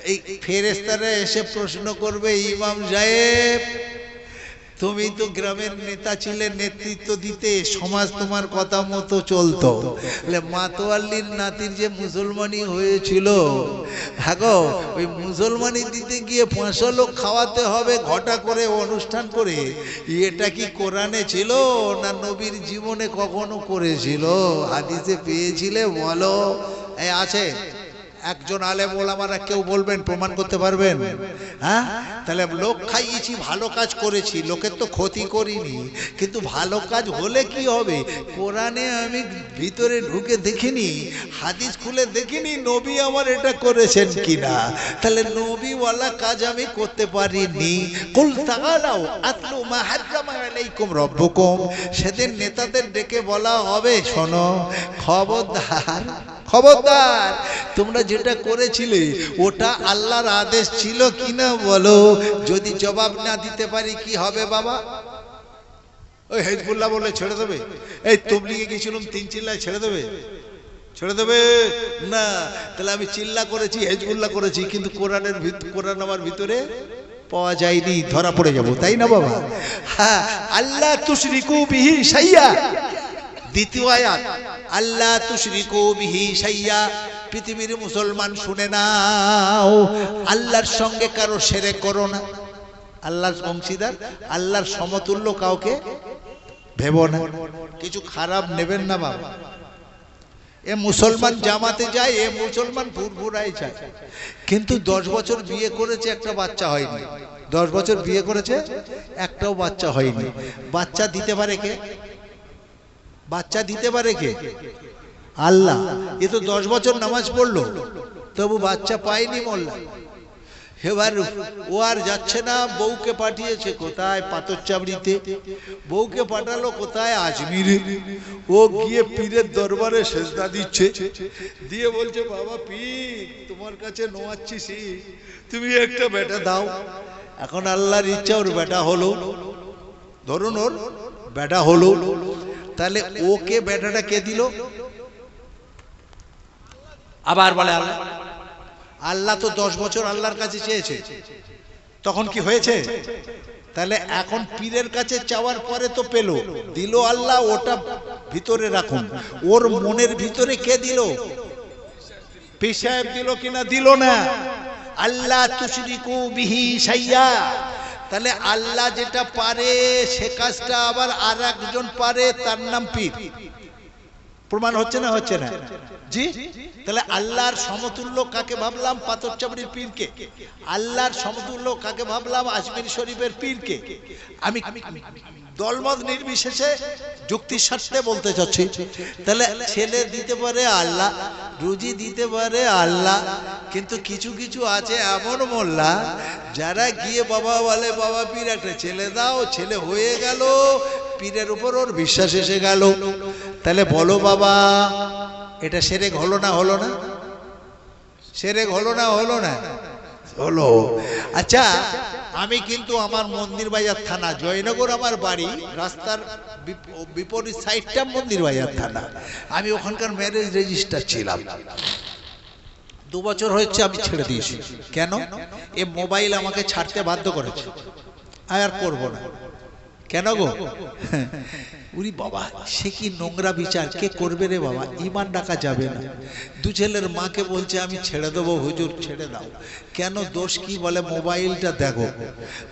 এই ফেরেশতারা এসে প্রশ্ন করবে, ইমাম সাহেব তুমি তো গ্রামের নেতা ছিলে, নেতৃত্ব দিতে, সমাজ তোমার কথা মতো চলতো, মাতোয়াল্লির নাতির যে মুসলমানি হয়েছিল, হ্যাঁ গো, ওই মুসলমানি দিতে গিয়ে 500 লোক খাওয়াতে হবে ঘটা করে, অনুষ্ঠান করে, এটা কি কোরআনে ছিল না নবীর জীবনে কখনো করেছিল? হাদিসে পেয়েছিলে বলো? এই আছে একজন আলেম ওলামারা, কেউ বলবেন, প্রমাণ করতে পারবেন? হ্যাঁ, তাহলে লোক খাইয়েছি, ভালো কাজ করেছি, লোকের তো ক্ষতি করিনি, কিন্তু ভালো কাজ হলে কি হবে? কোরআনে আমি ভিতরে ঢুকে দেখিনি, হাদিস খুলে দেখিনি নবী আমার এটা করেছেন কিনা, তাহলে নবীওয়ালা কাজ আমি করতে পারিনি। কুল তাআলাউ আতলু মা হারামা আলাইকুম রাব্বুকুম, সেদিন নেতাদের ডেকে বলা হবে, শোনো খবরদার খবরদার, তোমরা যেটা করেছিলে ওটা আল্লাহর আদেশ ছিল কিনা বলো। যদি জবাব না দিতে পারি কি হবে বাবা? ওই হিজবুল্লাহ বলে ছেড়ে দেবে? এই তবলিগে গেছিলাম 3 চিল্লায় ছেড়ে দেবে? ছেড়ে দেবে না। তাহলে আমি চিল্লা করেছি, হিজবুল্লাহ করেছি, কিন্তু কোরআন আমার ভিতরে পাওয়া যায়নি, ধরা পড়ে যাব, তাই না বাবা? হ্যাঁ, আল্লাহ তুশরিকু বিহি শাইয়া, দ্বিতীয় আয়াত, আল্লাহ তুশরিকু বিহি শাইয়া। পৃথিবীর মুসলমান শুনে নাও, আল্লাহর সঙ্গে কারো শিরক করো না। আল্লাহর অংশীদার, আল্লাহর সমতুল্য কাউকে ভেবো না, কিছু খারাপ নেবেন না বাবা। এ মুসলমান জামাতে যায়, এ মুসলমান ফুরফুরাই যায়, কিন্তু 10 বছর বিয়ে করেছে, একটা বাচ্চা হয়নি। 10 বছর বিয়ে করেছে, একটাও বাচ্চা হয়নি। বাচ্চা দিতে পারে কে? বাচ্চা দিতে পারে কে? আল্লাহ। এ তো 10 বছর নামাজ পড়লো, তবু বাচ্চা পায়নি মোল্লা। এবার ও আর যাচ্ছে না, বউকে পাঠিয়েছে কোথায়? পাথরচাবড়িতে। বউকে পাঠালো কোথায়? আজমিরে। ও গিয়ে পীরের দরবারে সেজদা দিচ্ছে, দিয়ে বলছে, বাবা পীর, তোমার কাছে নোয়াচ্ছি, তুমি একটা বেটা দাও। এখন আল্লাহর ইচ্ছা ওর বেটা হলো, ধরুন ওর বেটা হলো, তাহলে ওকে বেটাটা কে দিল? আবার বলে আল্লাহ। আল্লাহ তো 10 বছর আল্লাহর কাছে চেয়েছে, তখন কি হয়েছে? তাহলে এখন পীরের কাছে চাওয়ার পরে তো পেল, দিল আল্লাহ, ওটা ভিতরে রাখুন। ওর মনের ভিতরে কে দিল? পীর সাহেব দিল কিনা? দিল না। আল্লাহ তুশরিকু বিহি শাইয়া, তাহলে আল্লাহ যেটা পারে সে কাজটা আবার আর একজন পারে, তার নাম পীর। প্রমাণ হচ্ছে না? হচ্ছে না? জি। তাহলে আল্লাহর সমতুল্য কাকে ভাবলাম? পাথরচাবড়ির পীরকে। আল্লাহর সমতুল্য কাকে ভাবলাম? আজমির শরীফের পীরকে। আমি দলমত নির্বিশেষে যুক্তির স্বার্থে বলতে চাচ্ছি। তাহলে ছেলে দিতে পারে আল্লাহ, রুজি দিতে পারে আল্লাহ, কিন্তু কিছু কিছু আছে এমন মোল্লা যারা গিয়ে বাবা বলে, বাবা পীর একটা ছেলে দাও, ছেলে হয়ে গেল, পীরের উপর ওর বিশ্বাস এসে গেল। তাহলে বলো বাবা, এটা শিরক হলো না? হলো না? শিরক হলো না? হলো না? হলো। আচ্ছা, আমি কিন্তু আমার মন্দির বাজার থানা, জয়নগর আমার বাড়ি, রাস্তার বিপরীত সাইডটা মন্দির বাজার থানা। আমি ওখানকার ম্যারেজ রেজিস্টার ছিলাম। 2 বছর হয়েছে আমি ছেড়ে দিয়েছি। কেন? এ মোবাইল আমাকে ছাড়তে বাধ্য করেছে, আর করবো না। কেন গো? উরি বাবা, সে কি নোংরা বিচার, কে করবে রে বাবা? ঈমান রাখা যাবে না। 2 ছেলের মাকে বলছে আমি ছেড়ে দেবো, হুজুর ছেড়ে দাও। কেন? দোষ কি? বলে মোবাইলটা দেখো।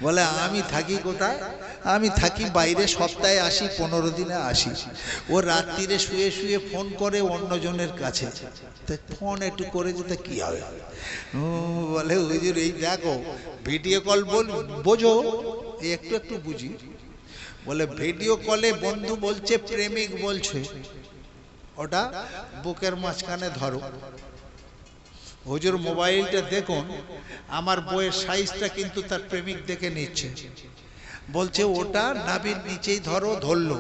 বলে আমি থাকি কোথায়? আমি থাকি বাইরে, সপ্তাহে আসি, 15 দিনে আসি। ও রাত্রিরে শুয়ে শুয়ে ফোন করে অন্যজনের কাছে, ফোন একটু করে যেতে কি হবে? বলে হুজুর এই দেখো ভিডিও কল, বোঝো, একটু একটু বুঝি। বলে ভিডিও কলে বন্ধু বলছে, প্রেমিক বলছে, ওটা বুকের মাঝখানে ধরো। হুজুর মোবাইলটা দেখুন, আমার বইয়ের সাইজটা কিন্তু তার প্রেমিক দেখে নিচ্ছে। বলছে ওটা নাভির নিচেই ধরো, ধরলো।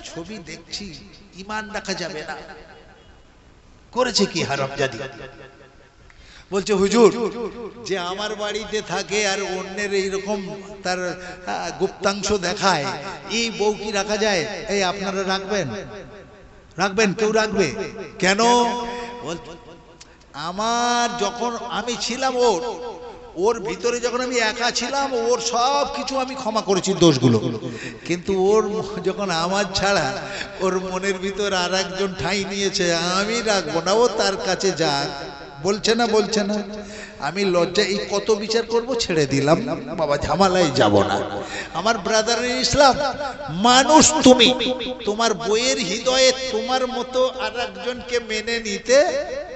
ছবি দেখছি, ঈমান রাখা যাবে না। করেছে কি হারামজাদি? বলছে হুজুর, যে আমার বাড়িতে থাকে আর অন্যের এইরকম তার গুপ্তাংশ দেখায়, এই বউ কি রাখা যায়? এই আপনারা রাখবেন? রাখবেন? কেউ রাখবে? কেন? আমার যখন আমি ছিলাম ওর ভিতরে যখন আমি একা ছিলাম ওর সব কিছু আমি ক্ষমা করেছি দোষগুলো, কিন্তু ওর যখন আমার ছাড়া ওর মনের ভিতর আর একজন ঠাঁই নিয়েছে, আমি রাখবো না, ও তার কাছে যাক। বলছে না আমি লজ্জা এই কত বিচার করব, ছেড়ে দিলাম বাবা, ঝামেলায় যাব না। আমার ব্রাদার ইসলাম, মানুষ তুমি, তোমার বইয়ের হৃদয়ে তোমার মতো আর একজনকে মেনে নিতে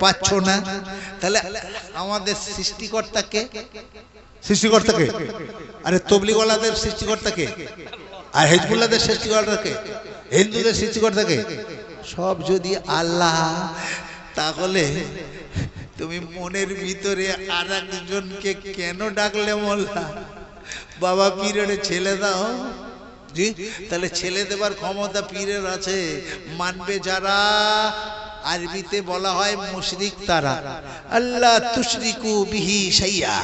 পারছো না, তাহলে আমাদের সৃষ্টিকর্তাকে আরে তবলিগওয়ালাদের সৃষ্টিকর্তাকে, আর হিজবুল্লাহদের সৃষ্টিকর্তাকে, হিন্দুদের সৃষ্টিকর্তাকে, সব যদি আল্লাহ, তাহলে তুমি মনের ভিতরে আর একজনকে কেন ডাকলে মোল্লা? বাবা পীরের ছেলে দাও। জি, তাহলে ছেলে দেবার ক্ষমতা পীরের আছে, মানবে যারা। আরবিতে বলা হয় মুশরিক তারা। আল্লাহ তুশরিকু বিহি শাইআ,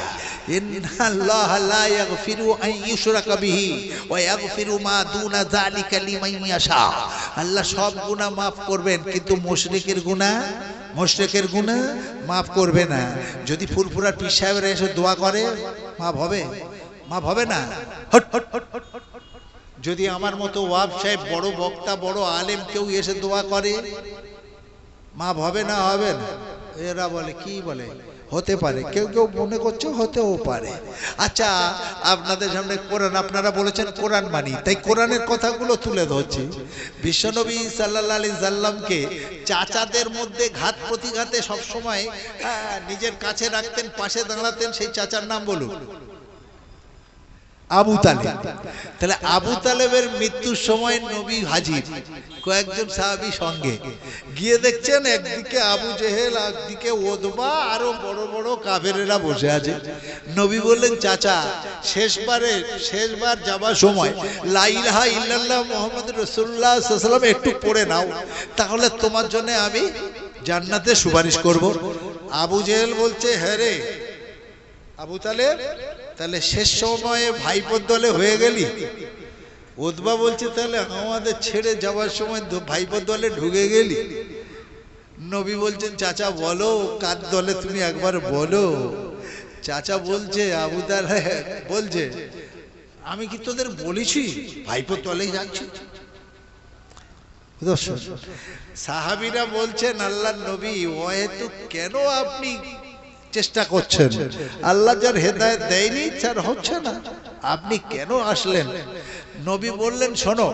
ইন্নাল্লাহ লা ইয়াগফিরু আন ইউশরাকা বিহি ওয়া ইয়াগফিরু মা দুনা যালিকা লিমান ইয়াশা। আল্লাহ সব গুনাহ মাফ করবেন, কিন্তু মুশরিকের গুনাহ মাফ করবে না। যদি ফুরফুরার পীর সাহেবরা এসে দোয়া করে, মাফ হবে না। যদি আমার মতো ওয়াব সাহেব, বড় বক্তা, বড় আলেম কেউ এসে দোয়া করে, মাফ হবে না? এরা বলে, কি বলে, হতে পারে, কেউ মনে করছে হতেও পারে। আচ্ছা, আপনাদের সামনে কোরআন, আপনারা বলেছেন কোরআন মানি, তাই কোরআনের কথাগুলো তুলে ধরছি। বিশ্বনবী সাল্লাল্লাহু আলাইহি সাল্লামকে চাচাদের মধ্যে ঘাত প্রতিঘাতে সবসময় নিজের কাছে রাখতেন, পাশে দাঁড়াতেন। সেই চাচার নাম বলুন, আবু তালেব। তাহলে আবু তালেবের মৃত্যুর সময় নবী হাজির, কয়েকজন সাহাবী সঙ্গে গিয়ে দেখছেন, একদিকে আবু জেহেল, একদিকে ওদবা, আরো বড় বড় কাফেরেরা বসে আছে। নবী বললেন, চাচা, শেষবার যাবার সময় লা ইলাহা ইল্লাল্লাহ মুহাম্মাদুর রাসূলুল্লাহ সাল্লাল্লাহু আলাইহি ওয়াসাল্লাম একটু পড়ে নাও, তাহলে তোমার জন্য আমি জান্নাতে সুপারিশ করব। আবু জেহেল বলছে, হ্যাঁ রে আবু তালেব, তাহলে শেষ সময়ে ভাইপোর দলে হয়ে গেলি। উতবা বলছে, তাহলে আমাদের ছেড়ে যাওয়ার সময় ভাইপোর দলে ঢুকে গেলি। নবী বলছেন, চাচা বলো কার দলে তুমি একবার বলো। চাচা বলছে, আবু তালেব বলছে, আমি কি তোদের বলেছি ভাইপোর দলেই যাচ্ছি? সাহাবীরা বলছেন, আল্লাহর নবী, হয়তো কেন আপনি চেষ্টা করছেন? আল্লাহ যার হেদায়েত দেয়নি তার হচ্ছে না, আপনি কেন আসলেন? নবী বললেন, শোনো,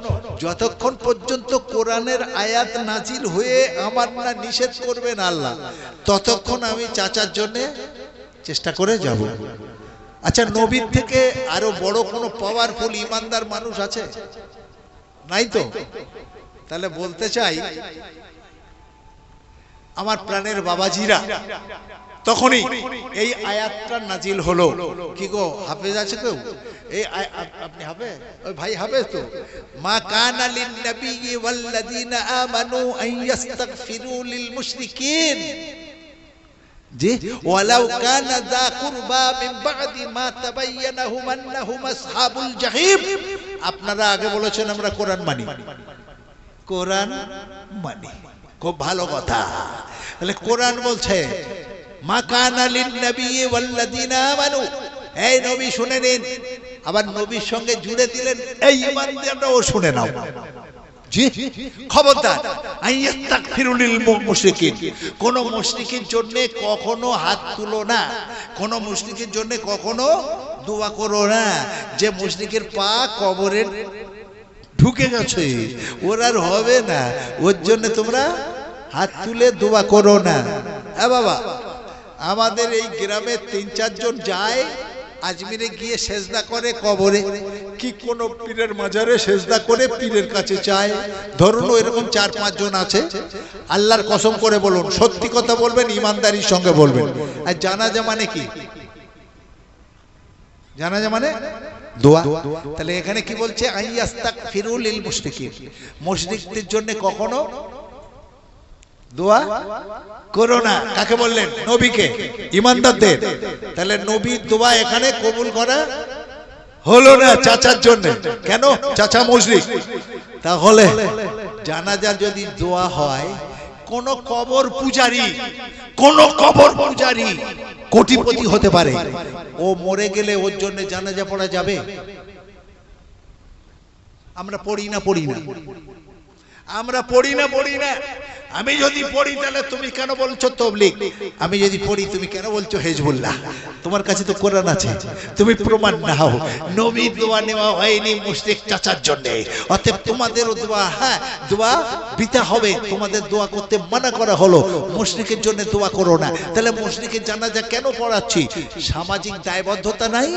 যতক্ষণ পর্যন্ত কোরআনের আয়াত নাজিল হয়ে আমার না নিষেধ করবেন আল্লাহ, ততক্ষণ আমি চাচার জন্য চেষ্টা করে যাব। আচ্ছা, নবীর থেকে আরো বড় কোনো পাওয়ারফুল ইমানদার মানুষ আছে? নাই তো। তাহলে বলতে চাই, আমার প্রাণের বাবাজিরা, তখনই এই আয়াতটা নাজিল হলো। কি গো, হাফেজ আছে কেউ? এই আপনি হাফেজ? ওই ভাই হাফেজ তো। মা কানা লিন নবী ওয়াল্লাযিনা আমানু আন ইস্তাগফিরু লিল মুশরিকিন, জি, ওয়ালাউ কানা যা কুরবা মিন বাদি মা তাবায়্যানাহুম আন্নাহুম আসহাবুল জাহিম। আপনারা আগে বলেছেন আমরা কোরআন মানি, খুব ভালো কথা। তাহলে কোরআন বলছে, মা কানা লিন নবী ওয়াল্লাযিনা আমানু, এই নবী শুনে নিন। আবার নবীর সঙ্গে জুড়ে দিলেন, এই ঈমানদাররাও শুনে নাও। জি, খবরদার, আইয়াস্তাগফিরু লিল মুশরিকিন, কোন মুশরিকের জন্য কখনো হাত তুলো না, কোন মুশরিকের জন্য কখনো দোয়া করো না। যে মুশরিকের পা কবরে ঢুকে গেছে, ওর আর হবে না, ওর জন্য তোমরা হাত তুলে দোয়া করো না। বাবা, আমাদের এই গ্রামে 3-4 জন যায়, আজমিরে গিয়ে সেজদা করে কবরে, কি কোন পীরের মাজারে সেজদা করে পীরের কাছে চায়। ধরুন এরকম 4-5 জন আছে। আল্লাহর কসম করে বলুন, সত্যি কথা বলবেন, ইমানদারির সঙ্গে বলবেন। আর জানাজা মানে কি? জানাজা মানে দোয়া। তাহলে এখানে কি বলছে? আইয়াস্তাগফিরু লিল মুশরিকিন, মুশরিকদের জন্য কখনো দোয়া করো না। কাকে বললেন? নবীকে, ইমানদারদের। তাহলে নবীর দোয়া এখানে কবুল করা হলো না চাচার জন্য। কেন? চাচা মুশরিক। তাহলে জানাজা যদি দোয়া হয়, কোন কবর পূজারী কোটিপতি হতে পারে, ও মরে গেলে ওর জন্য জানাজা পড়া যাবে? আমরা পড়ি না আমরা পড়ি না। আমি যদি পড়ি তাহলে তুমি কেন বলছো তাবলীগ? আমি যদি পড়ি তুমি কেন বলছো হিজবুল্লাহ? তোমার কাছে তো কোরআন আছে, তুমি প্রমাণ নাও। নবীর দোয়া নেওয়া হয়নি মুশরিক চাচার জন্য, অতএব তোমাদেরও দোয়া, হ্যাঁ দোয়া বিতা হবে। তোমাদের দোয়া করতে মানা করা হলো, মুশরিকের জন্য দোয়া করো না। তাহলে মুশরিকের জানাজা কেন পড়াচ্ছি? সামাজিক দায়বদ্ধতা নাই,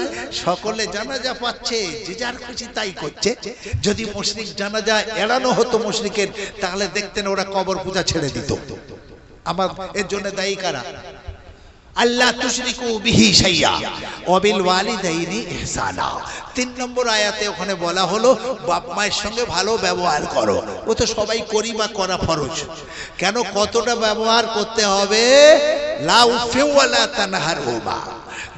সকলে জানাজা পাচ্ছে, যে যার খুশি তাই করছে। যদি মুশরিক জানাজা এড়ানো হতো মুশরিকের, তাহলে দেখতেন ওরা কবর পূজা ছেড়ে দিত। আমার এর জন্য দায়ী কারা? আল্লাহ তুশরিকু বিহি শাইয়া ওয়া বিল ওয়ালিদাইনি ইহসানা। 3 নম্বর আয়াতে ওখানে বলা হলো বাপ মায়ের সঙ্গে ভালো ব্যবহার করো। ও তো সবাই করি বা করা ফরজ। কেন কতটা ব্যবহার করতে হবে? লা উফিউ ওয়া লা তানহারহুমা,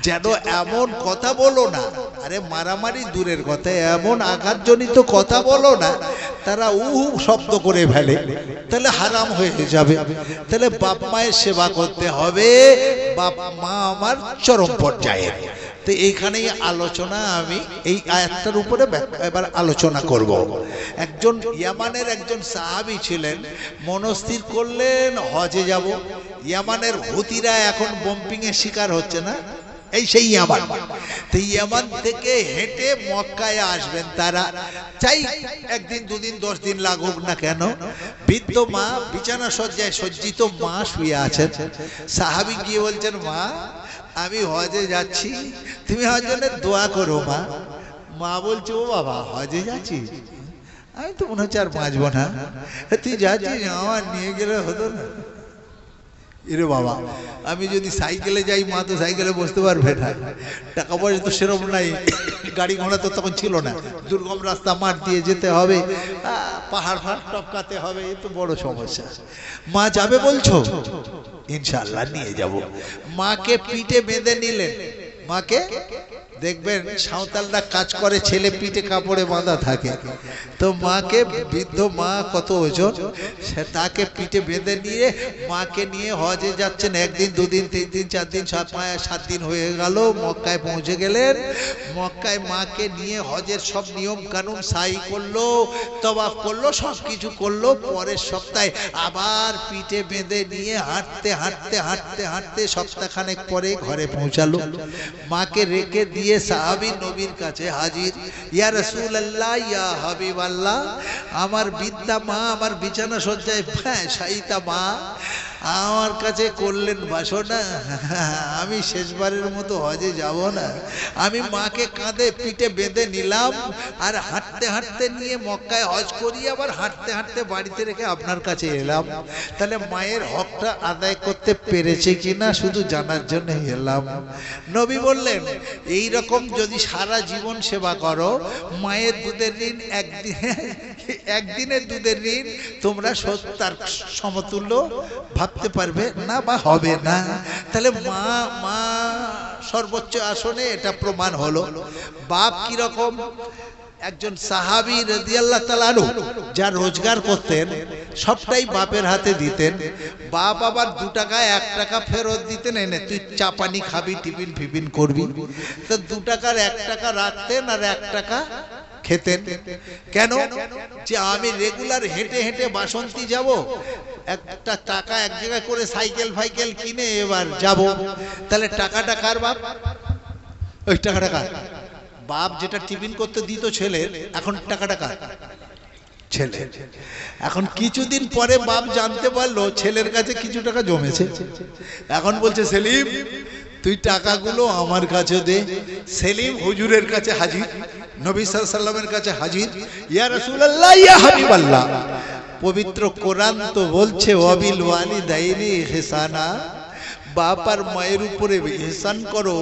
যেন এমন কথা বলো না, আরে মারামারি দূরের কথা, এমন আঘাতজনিত কথা বলো না তারা শব্দ করে ফেলে, তাহলে হারাম হয়ে যাবে। তাহলে বাপ মায়ের সেবা করতে হবে। বাপ মা আমার চরম পর্যায়ে। তো এইখানেই আলোচনা, আমি এই আয়াতটার উপরে এবার আলোচনা করব। একজন ইয়ামানের একজন সাহাবী ছিলেন, মনস্থির করলেন হজে যাব। ইয়ামানের হুতিরা এখন বম্পিং এর শিকার হচ্ছে না, এই সেই ইয়ামান। তো ইয়ামান থেকে হেঁটে মক্কায় আসবেন তারা, চাই একদিন দুদিন 10 দিন লাগুক না কেন। বৃদ্ধ মা বিছানা সজ্জায় সজ্জিত মা শুয়ে আছেন। সাহাবী গিয়ে বলছেন, মা আমি হজে যাচ্ছি, তুমি হজের জন্য দোয়া করো মা। মা বলছে, ও বাবা হজে যাচ্ছিস? আমি তো মনে হচ্ছে আর বাঁচবো না। তুই যাচ্ছিস, আমার নিয়ে গেলে হতো না। এরে বাবা, আমি যদি সাইকেলে যাই মা তো সাইকেলে বসতে পারবে না, টাকা পয়সা তো সেরকম নাই, গাড়ি ঘোড়া তো তখন ছিল না, দুর্গম রাস্তা মাঠ দিয়ে যেতে হবে, পাহাড় টপকাতে হবে, এ তো বড় সমস্যা। মা যাবে বলছো? ইনশাআল্লাহ নিয়ে যাব। মাকে পিঠে বেঁধে নিলেন। মাকে দেখবেন সাঁওতালরা কাজ করে, ছেলে পিঠে কাপড়ে বাঁধা থাকে, তো মাকে, বৃদ্ধ মা কত ওজন, সে তাকে পিঠে বেঁধে নিয়ে মাকে নিয়ে হজে যাচ্ছেন। 1 দিন 2 দিন 3 দিন 4 দিন 7 দিন হয়ে গেল, মক্কায় পৌঁছে গেলেন। মক্কায় মাকে নিয়ে হজের সব নিয়ম কানুন সাই করলো, তওয়াফ করলো, সব কিছু করলো। পরের সপ্তাহে আবার পিঠে বেঁধে নিয়ে হাঁটতে হাঁটতে হাঁটতে হাঁটতে সপ্তাহখানেক পরে ঘরে পৌঁছালো। মাকে রেখে দিয়ে সাহাবী নবীর কাছে হাজির। ইয়া রাসূলুল্লাহ, ইয়া হাবিবাল্লাহ, আমার বৃদ্ধা মা আমার বিছানা সজ্জায় শায়িতা মা আমার কাছে করলেন বাসনা, আমি শেষবারের মতো হজে যাব না। আমি মাকে কাঁধে পিঠে বেঁধে নিলাম, আর হাঁটতে হাঁটতে নিয়ে মক্কায় হজ করি, আবার হাঁটতে হাঁটতে বাড়িতে রেখে আপনার কাছে এলাম। তাহলে মায়ের হকটা আদায় করতে পেরেছে কিনা শুধু জানার জন্য এলাম। নবী বললেন, এই রকম যদি সারা জীবন সেবা করো, মায়ের দুধের ঋণ একদিনের দুধের ঋণ তোমরা তার সমতুল্য ভাবতে পারবে না বা হবে না। তাহলে মা সর্বোচ্চ আসনে, এটা প্রমাণ হলো। বাপ কি রকম? একজন সাহাবী রাদিয়াল্লাহু তাআলা আনহু যা রোজগার করতেন সবটাই বাপের হাতে দিতেন। বাপ আবার 2 টাকা 1 টাকা ফেরত দিতেন, এনে তুই চা পানি খাবি, টিফিন ফিফিন করবি। তো 2 টাকার 1 টাকা রাখতেন আর 1 টাকা খেতেন। কেন? যে আমি রেগুলার হেঁটে হেঁটে বাসন্তী যাব, একটা টাকা এক জায়গায় করে সাইকেল ফাইকেল কিনে এবার যাব, তাহলে টাকাটা কার? বাপ। ওই টাকাটা কার? বাপ যেটা টিফিন করতে দিত ছেলে, এখন টাকাটা কার? ছেলে। এখন কিছুদিন পরে বাপ জানতে পারলো ছেলের কাছে কিছু টাকা জমেছে। এখন বলছে, সেলিম তুই টাকাগুলো আমার কাছে দে। সেলিম হুজুরের কাছে হাজির, নবী সাল্লাল্লাহু আলাইহি ওয়াসাল্লামের কাছে হাজির। ইয়া রাসূলুল্লাহ, ইয়া হাবিবাল্লাহ, পবিত্র কোরআন তো বলছে ওয়াবিল ওয়ালিদাইনি ইহসানা, বাপ আর মায়ের উপরে ইহসান করো,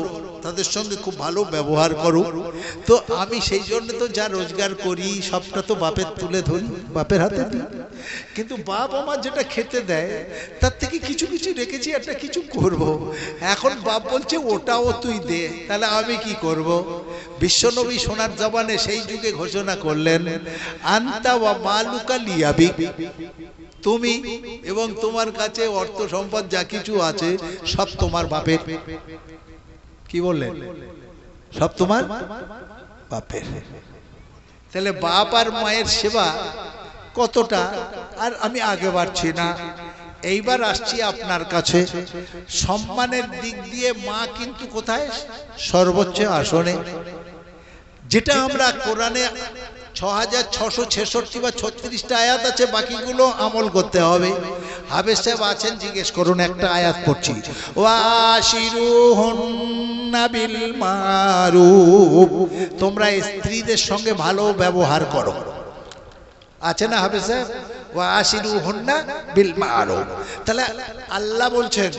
তাদের সঙ্গে খুব ভালো ব্যবহার করো। তো আমি সেই জন্য তো যা রোজগার করি সবটা তো বাপের তুলে ধরি, বাপের হাতে দিই। কিন্তু বাপ আমার যেটা খেতে দেয় তার থেকে কিছু কিছু রেখেছি, একটা কিছু করব। এখন বাপ বলছে ওটাও তুই দে, তাহলে আমি কি করব? বিশ্বনবী সোনার জবানে সেই যুগে ঘোষণা করলেন, আনতা ওয়া মালুকা লিয়াবিক, তুমি এবং তোমার কাছে অর্থ সম্পদ যা কিছু আছে সব তোমার বাপের। কি বললেন? সব তোমার বাপের। তাহলে বাপ আর মায়ের সেবা কতটা, আর আমি আগে বাড়ছি না, এইবার আসছি আপনার কাছে। সম্মানের দিক দিয়ে মা কিন্তু কোথায়? সর্বোচ্চ আসনে। যেটা আমরা কোরআনে 6666 বা 36টা আয়াত আছে, বাকিগুলো আমল করতে হবে। হাফেজ সাহেব আছেন, জিজ্ঞেস করুন। একটা আয়াত পড়ছি, ওয়াশিরুহুন্না বিল মারুফ, তোমরা স্ত্রীদের সঙ্গে ভালো ব্যবহার করো। আছে না হাফেজ সাহেব? ওয়াশিরুহুন্না বিল মারুফ। তাহলে আল্লাহ বলছেন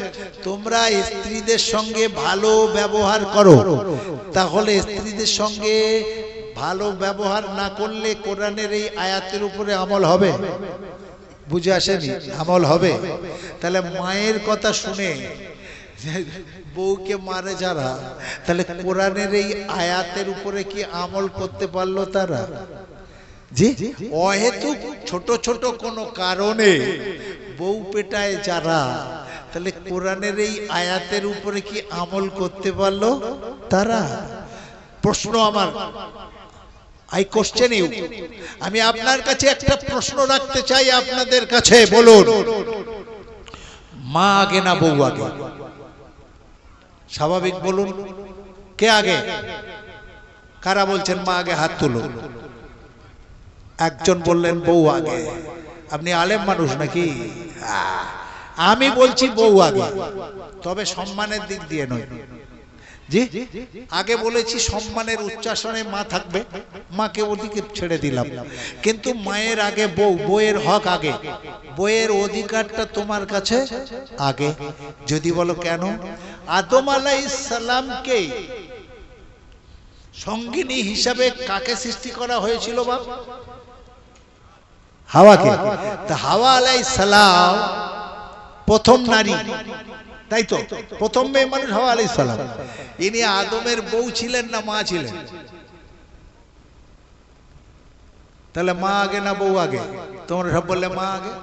তোমরা স্ত্রীদের সঙ্গে ভালো ব্যবহার করো। তাহলে স্ত্রীদের সঙ্গে ভালো ব্যবহার না করলে কোরআনের এই আয়াতের উপরে আমল হবে? বুঝে আসেনি? আমল হবে। তাহলে মায়ের কথা শুনে বউকে মারে যারা, তাহলে কোরআনের এই আয়াতের উপরে কি আমল করতে পারলো তারা? জি, অহেতুক ছোট ছোট কোনো কারণে বউ পেটায় যারা, তাহলে কোরআনের এই আয়াতের উপরে কি আমল করতে পারলো তারা? প্রশ্ন আমার, আই কোশ্চেন ইউ, আমি আপনার কাছে একটা প্রশ্ন রাখতে চাই আপনাদের কাছে। বলুন, মা আগে না বউ আগে? স্বাভাবিক বলুন, কে আগে? কারা বলছেন মা আগে? হাত তুলুন। একজন বললেন বউ আগে। আপনি আলেম মানুষ নাকি? আমি বলছি বউ আগে, তবে সম্মানের দিক দিয়ে নয়। জি, আগে বলেছি সম্মানের উচ্চাসনে মা থাকবে, মাকে ওদিকে ছেড়ে দিলাম। কিন্তু মায়ের আগে বউ, বউয়ের হক আগে, বউয়ের অধিকারটা তোমার কাছে আগে। যদি বলো কেন? আদম আলাইহিস সালামকে সঙ্গিনী হিসাবে কাকে সৃষ্টি করা হয়েছিল বাপ? হাওয়াকে। তা হাওয়া আলাইহিস সালাম প্রথম নারী, তাই তো? প্রথম মেয়ে মানুষ হাওয়া আলাইহিস সালাম। ইনি আদমের বউ ছিলেন না মা ছিলেন? তাহলে মা আগে না বউ আগে? তোমরা সব বললে মা আগে।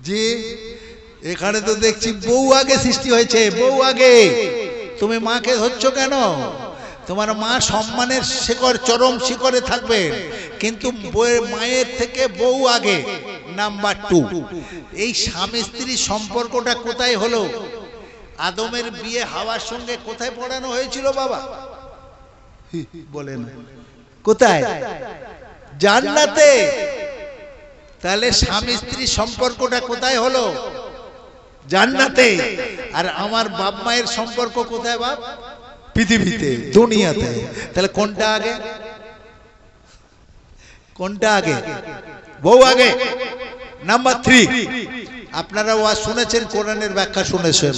জি, এখানে তো দেখছি বউ আগে সৃষ্টি হয়েছে, বউ আগে। তুমি মাকে ধরছো কেন? তোমার মা সম্মানের শিখর, চরম শিখরে থাকবে, কিন্তু মায়ের থেকে বউ আগে। নাম্বার 2, এই স্বামী স্ত্রী সম্পর্কটা কোথায় হলো? আদমের বিয়ে হাওয়ার সঙ্গে কোথায় পড়ানো হয়েছিল বাবা? বলেন কোথায়? জান্নাতে। তাহলে স্বামী স্ত্রী সম্পর্কটা কোথায় হলো? জান্নাতে। আর আমার বাপ মায়ের সম্পর্ক কোথায় বাপ? পৃথিবীতে, দুনিয়াতে। তাহলে কোনটা আগে? কোনটা আগে? বউ আগে। নাম্বার 3, আপনারা ওয়াজ শুনেছেন, কোরআনের ব্যাখ্যা শুনেছেন।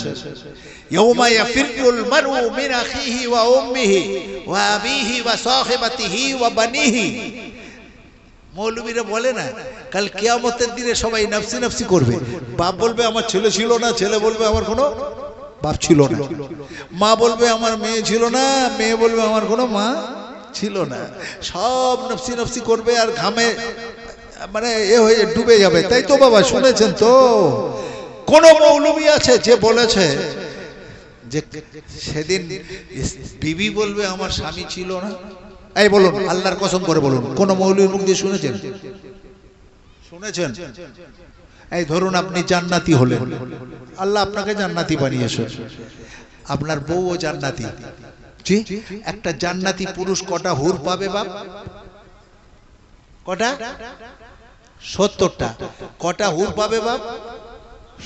ইয়াউমা ইয়াফিরুল মারউ মিন আখিহি ওয়া উম্মিহি ওয়া আবিহি ওয়া সাহিবাতিহি ওয়া বানিহি। মৌলবীরা বলে না কাল কিয়ামতের দিনে সবাই নফসি নফসি করবে। বাপ বলবে আমার ছেলে ছিল না, ছেলে বলবে আমার কোনো বাপ ছিল না। মা বলবে আমার মেয়ে ছিল না, মেয়ে বলবে আমার কোনো মা ছিল না। সব নফসি নফসি করবে আর ঘামে মানে এ হয়ে ডুবে যাবে। তাই তো বাবা? শুনেছেন তো? কোন মৌলবী আছে যে বলেছে যে সেদিন বিবি বলবে আমার স্বামী ছিল না? এই বলুন, আল্লাহর কসম করে বলুন, কোন মৌলবীর মুখ দিয়ে শুনেছেন? শুনেছেন? এই ধরুন আপনি জান্নাতি হলেন, আল্লাহ আপনাকে জান্নাতি বানিয়েছে, আপনার বউও জান্নাতি। জি, একটা জান্নাতি পুরুষ কটা হুর পাবে বাপ? কটা? 70টা। কটা হুর পাবে বাপ?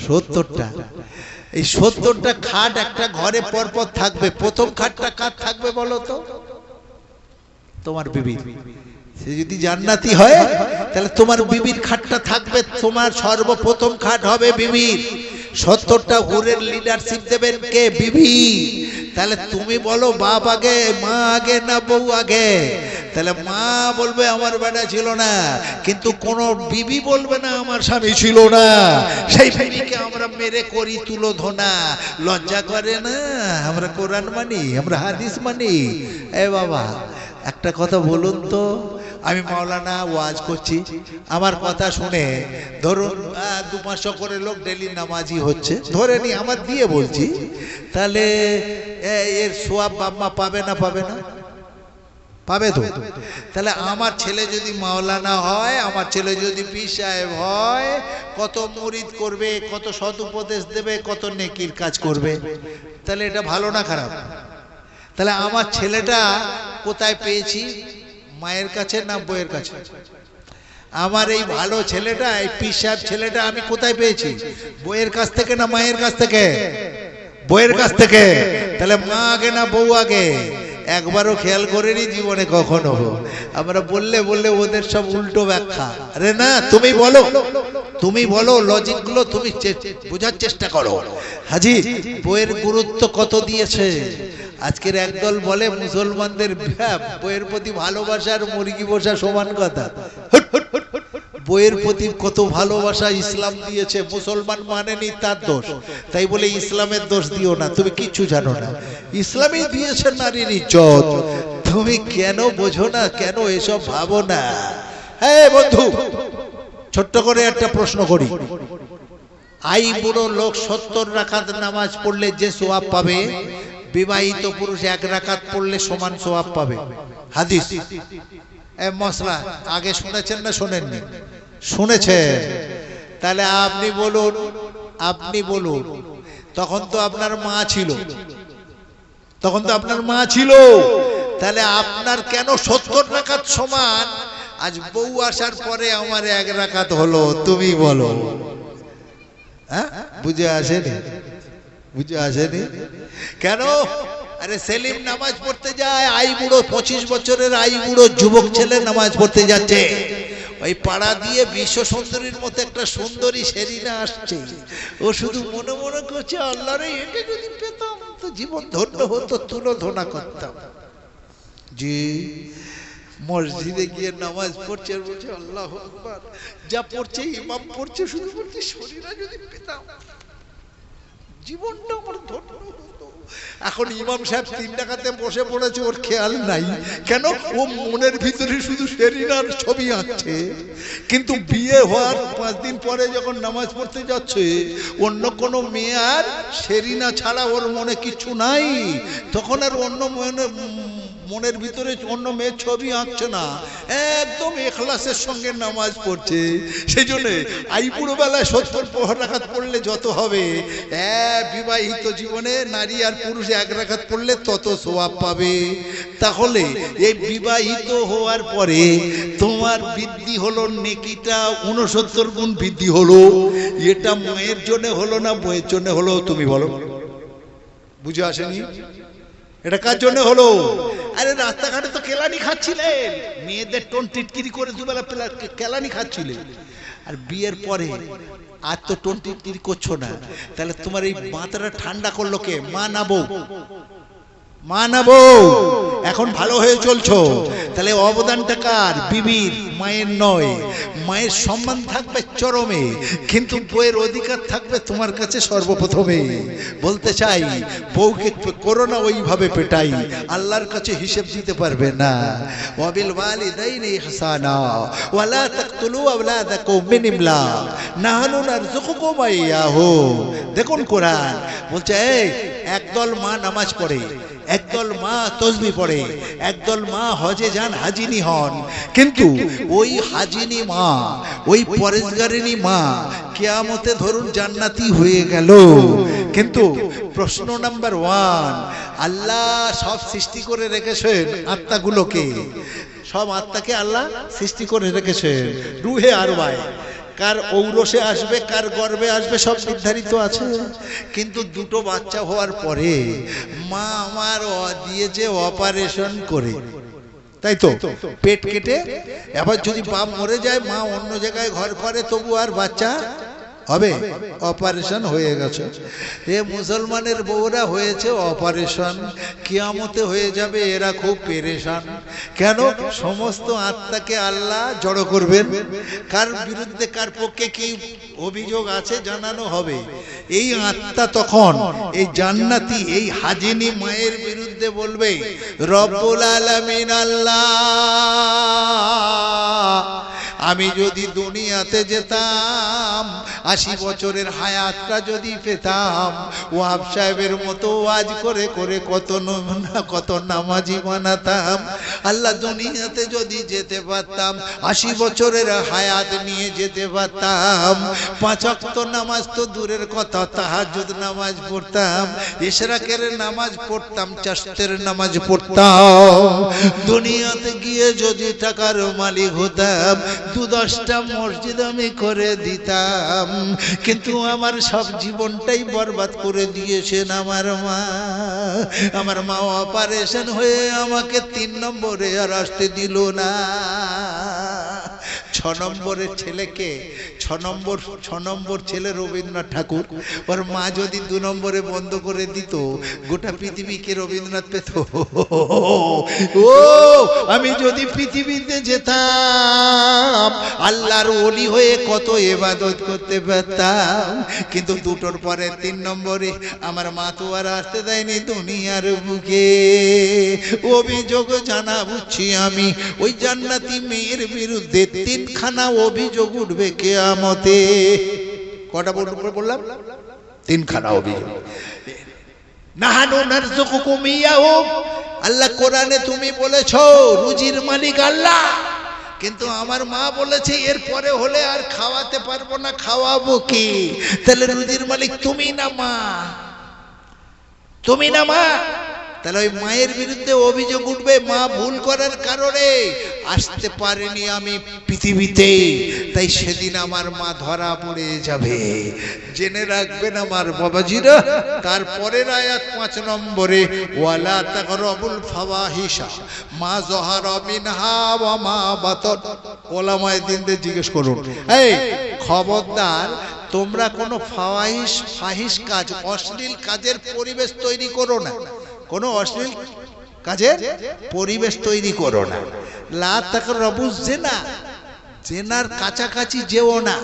70টা। এই 70টা খাট একটা ঘরে পরপর থাকবে। প্রথম খাটটা কার থাকবে বলো তো? তোমার বিবি। সে যদি জান্নাতি হয় তাহলে তোমার বিবির খাটটা থাকবে, তোমার সর্বপ্রথম খাট হবে বিবির। 70টা হুরের লিডারশিপ দেবেন কে? বিবি। তাহলে তুমি বলো বাপ আগে, মা আগে না বউ আগে? তাহলে মা বলবে আমার বেটা ছিল না, কিন্তু কোন বিবি বলবে না আমার স্বামী ছিল না। সেই বিবিকে আমরা মেরে করি তুলোধনা। লজ্জা করে না? আমরা কোরআন মানি, আমরা হাদিস মানি। এ বাবা, একটা কথা বলুন তো, আমি মাওলানা ওয়াজ করছি, আমার কথা শুনে ধরুন 200-500 করে লোক ডেলি নামাজি হচ্ছে, ধরে নি আমার দিয়ে বলছি, তাহলে এর সোয়াব বাবা পাবে না? পাবে না? পাবে তো। তাহলে আমার ছেলে যদি মাওলানা হয়, আমার ছেলে যদি পীর সাহেব হয়, কত মুরিদ করবে, কত সৎ উপদেশ দেবে, কত নেকির কাজ করবে। তাহলে এটা ভালো না খারাপ? তাহলে আমার ছেলেটা কোথায় পেয়েছি, মায়ের কাছে না বইয়ের কাছে? আমার এই ভালো ছেলেটা, এই পীর সাহেব ছেলেটা আমি কোথায় পেয়েছি, বইয়ের কাছ থেকে না মায়ের কাছ থেকে? বইয়ের কাছ থেকে। তাহলে মা আগে না বউ আগে? একবারও খেয়াল করেনি জীবনে কখনো। আমরা বললে বললে ওদের সব উল্টো ব্যাখ্যা। আরে না, তুমি বলো, তুমি বলো, লজিক গুলো তুমি বোঝার চেষ্টা করো। হাজি, বইয়ের গুরুত্ব কত দিয়েছে। আজকের একদল বলে মুসলমানদের বইয়ের প্রতি ভালোবাসা আর মুরগি বসা সমান কথা। বইয়ের প্রতি কত ভালোবাসা ইসলাম দিয়েছে, মুসলমান মানেনি, তার দোষ। তাই বলে ইসলামের দোষ দিও না, তুমি কিচ্ছু জানো না। ইসলামই দিয়েছে নারীর ইজ্জত, তুমি কেন বোঝো না, কেন এসব ভাবো না? হ্যাঁ বন্ধু, ছোট্ট করে একটা প্রশ্ন করি। আই বুড়ো লোক 70 রাকাত নামাজ পড়লে যে সওয়াব পাবে, বিবাহিত পুরুষ 1 রাকাত পড়লে সমান সওয়াব পাবে। হাদিস মশলা আগে শুনেছেন না শোনেননি? শুনেছেন। তাহলে আপনি বলুন, আপনি বলুন, তখন তো আপনার মা ছিল, তখন তো আপনার মা ছিল, তাহলে আপনার কেন 70 রাকাত সমান? আজ বউ আসার পরে আমার 1 রাকাত হলো, তুমি বলো। হ্যাঁ, বুঝে আসেনি? বুঝে আসেনি কেন? আরে সেলিম নামাজ পড়তে যায়, আই বুড়ো 25 বছরের আই বুড়ো যুবক ছেলে নামাজ পড়তে যাচ্ছে, ওই পাড়া দিয়ে বিশ্ব সুন্দরীর মতো একটা সুন্দরী সেরিনা আসছে, ও শুধু মনে মনে করছে, আল্লাহ রে, একে যদি পেতাম তো জীবন ধন্য হতো, তুলোধনা করতাম। জি, মসজিদে গিয়ে নামাজ পড়ছে আর বলছে আল্লাহু আকবার, যা পড়ছে ইমাম পড়ছে, শুধু বলছে শরীরা যদি পেতাম, জীবনটা আমার ধন্য হতো। এখন ইমাম সাহেব 3 টাকাতে বসে পড়েছে, ওর খেয়াল নাই। কেন? ও মনের ভিতরে শুধু সেরিনার ছবি আঁকছে, কিন্তু বিয়ে হওয়ার 5 দিন পরে যখন নামাজ পড়তে যাচ্ছে, অন্য কোনো মেয়ে আর সেরিনা ছাড়া ওর মনে কিছু নাই, তখন আর অন্য মনের ভিতরে অন্য মেয়ের ছবি আঁকছে না, একদম ইখলাসের সঙ্গে নামাজ পড়ছে। সেই জন্য আই বুড়ো বেলায় 70 রাকাত পড়লে যত হবে, বিবাহিত জীবনে নারী আর পুরুষ 1 রাকাত পড়লে তত সওয়াব পাবে। তাহলে এই বিবাহিত হওয়ার পরে তোমার বৃদ্ধি হলো, নেকিটা 69 গুণ বৃদ্ধি হলো। এটা মায়ের জন্য হলো না বইয়ের জন্য হলো, তুমি বলো? বুঝে আসেনি? এটা কার জন্য হলো? আরে রাস্তাঘাটে তো কেলানি খাচ্ছিলেন, মেয়েদের টোন টিটকিরি করে দুবেলা কেলানি খাচ্ছিলেন, আর বিয়ের পরে আর তো টোন টিটকিরি করছো না। তাহলে তোমার এই মাথাটা ঠান্ডা করলো কে? মা না বউ? মা না বউ? এখন ভালো হয়ে চলছো, তাহলে অবদানটা কার? বিবির, মায়ের নয়। মায়ের সম্মান থাকবে চরমে, কিন্তু বউয়ের অধিকার থাকবে তোমার কাছে সর্বপ্রথমে। বলতে চাই, বউকে করো না ওইভাবে পেটাই, আল্লাহর কাছে হিসেব দিতে পারবে না। ওয়াবিল ওয়ালিদাইনি ইহসানা ওয়ালা তাকতুলু আওলাদাকুম মিন ইমলাক নাহনু নারযুকুকুম ওয়া ইয়াহু। দেখুন কোরআন বলছে, একদল মা নামাজ পড়ে, একদল মা তসবিহ পড়ে, একদল মা হজে যান, হাজিনি হন, কিন্তু ওই হাজিনি মা, ওই পরেশগারিনী মা কিয়ামতে ধরুন জান্নাতি হয়ে গেল। কিন্তু প্রশ্ন নাম্বার 1, আল্লাহ সব সৃষ্টি করে রেখেছেন আত্মাগুলোকে, সব আত্মাকে আল্লাহ সৃষ্টি করে রেখেছেন রুহে আরওয়ায়। কার ঔরসে আসবে, কার গর্ভে আসবে, সব নির্ধারিত আছে। কিন্তু 2টো বাচ্চা হওয়ার পরে মা আমার দিয়েছে অপারেশন করে, তাই তো, পেট কেটে। এবার যদি বাপ মরে যায়, মা অন্য জায়গায় ঘর করে, তবু আর বাচ্চা হবে? অপারেশন হয়ে গেছে। এ মুসলমানের বউরা হয়েছে অপারেশন, কিয়ামতে হয়ে যাবে এরা খুব পেরেশান। কেন? সমস্ত আত্মাকে আল্লাহ জড়ো করবেন। কার বিরুদ্ধে কার পক্ষে কি অভিযোগ আছে জানানো হবে। এই আত্মা তখন এই জান্নাতি এই হাজিনি মায়ের বিরুদ্ধে বলবে, রব্বুল আলামিন আল্লাহ, আমি যদি দুনিয়াতে যেতাম, 80 বছরের হায়াতটা যদি পেতাম, ওয়াহাব সাহেবের মতো ওয়াজ করে করে কত নামাজি বানাতাম। আল্লাহ, দুনিয়াতে যদি যেতে পারতাম, 80 বছরের হায়াত নিয়ে যেতে পারতাম, 5 ওয়াক্ত নামাজ তো দূরের কথা, তাহাজ্জুদ নামাজ পড়তাম, ইশরাকের নামাজ পড়তাম, চাশতের নামাজ পড়তাম। দুনিয়াতে গিয়ে যদি টাকার মালিক হতাম, 2-10টা মসজিদ আমি করে দিতাম। কিন্তু আমার সব জীবনটাই বরবাদ করে দিয়েছেন আমার মা অপারেশন হয়ে আমাকে 3 নম্বরে আর আসতে দিল না। 6 নম্বরের ছেলেকে 6 নম্বর ছেলে রবীন্দ্রনাথ ঠাকুর, ওর মা যদি 2 নম্বরে বন্ধ করে দিত, গোটা পৃথিবীকে রবীন্দ্রনাথ পেত। ও আমি যদি পৃথিবীতে যেতাম, আল্লাহর ওলি হয়ে কত ইবাদত করতে পারতাম। কিন্তু 2টোর পরে 3 নম্বরে আমার মা তো আর আসতে দেয়নি দুনিয়ার বুকে। অভিযোগ জানাবুচ্ছি আমি ওই জান্নাতি মেয়ের বিরুদ্ধে 3খানা অভিযোগ উঠবে কিয়ামতে। কটা বললাম? 3খানা অভিযোগ। নাহানু নারযুকুকুম ইয়াহু, আল্লাহ কোরআনে তুমি বলেছো রুজির মালিক আল্লাহ, কিন্তু আমার মা বলেছে এরপরে হলে আর খাওয়াতে পারবো না, খাওয়াবো কি? তাহলে রুজির মালিক তুমি না মা? তুমি না মা? তাহলে ওই মায়ের বিরুদ্ধে অভিযোগ উঠবে, মা ভুল করার কারণে আসতে পারেনি আমি পৃথিবীতে, তাই সেদিন আমার মা ধরা পড়ে যাবে। জেনে রাখবেন আমার বাবাজিরা। তারপরের আয়াত 5 নম্বরে, ওয়ালা তাকরাবুল ফাওয়াহিশা মা যাহারা মিনহা ওয়া মা বাতান। ওলামায়ে দ্বীনদের জিজ্ঞেস করুন, এই খবরদার তোমরা কোনো ফাহিশ কাজ, অশ্লীল কাজের পরিবেশ তৈরি করো না। কোনো অশ্লীল কাজের পরিবেশ তৈরি করো না। লা তাকরাবুজ জিনা, জেনার কাছাকাছি যেও না।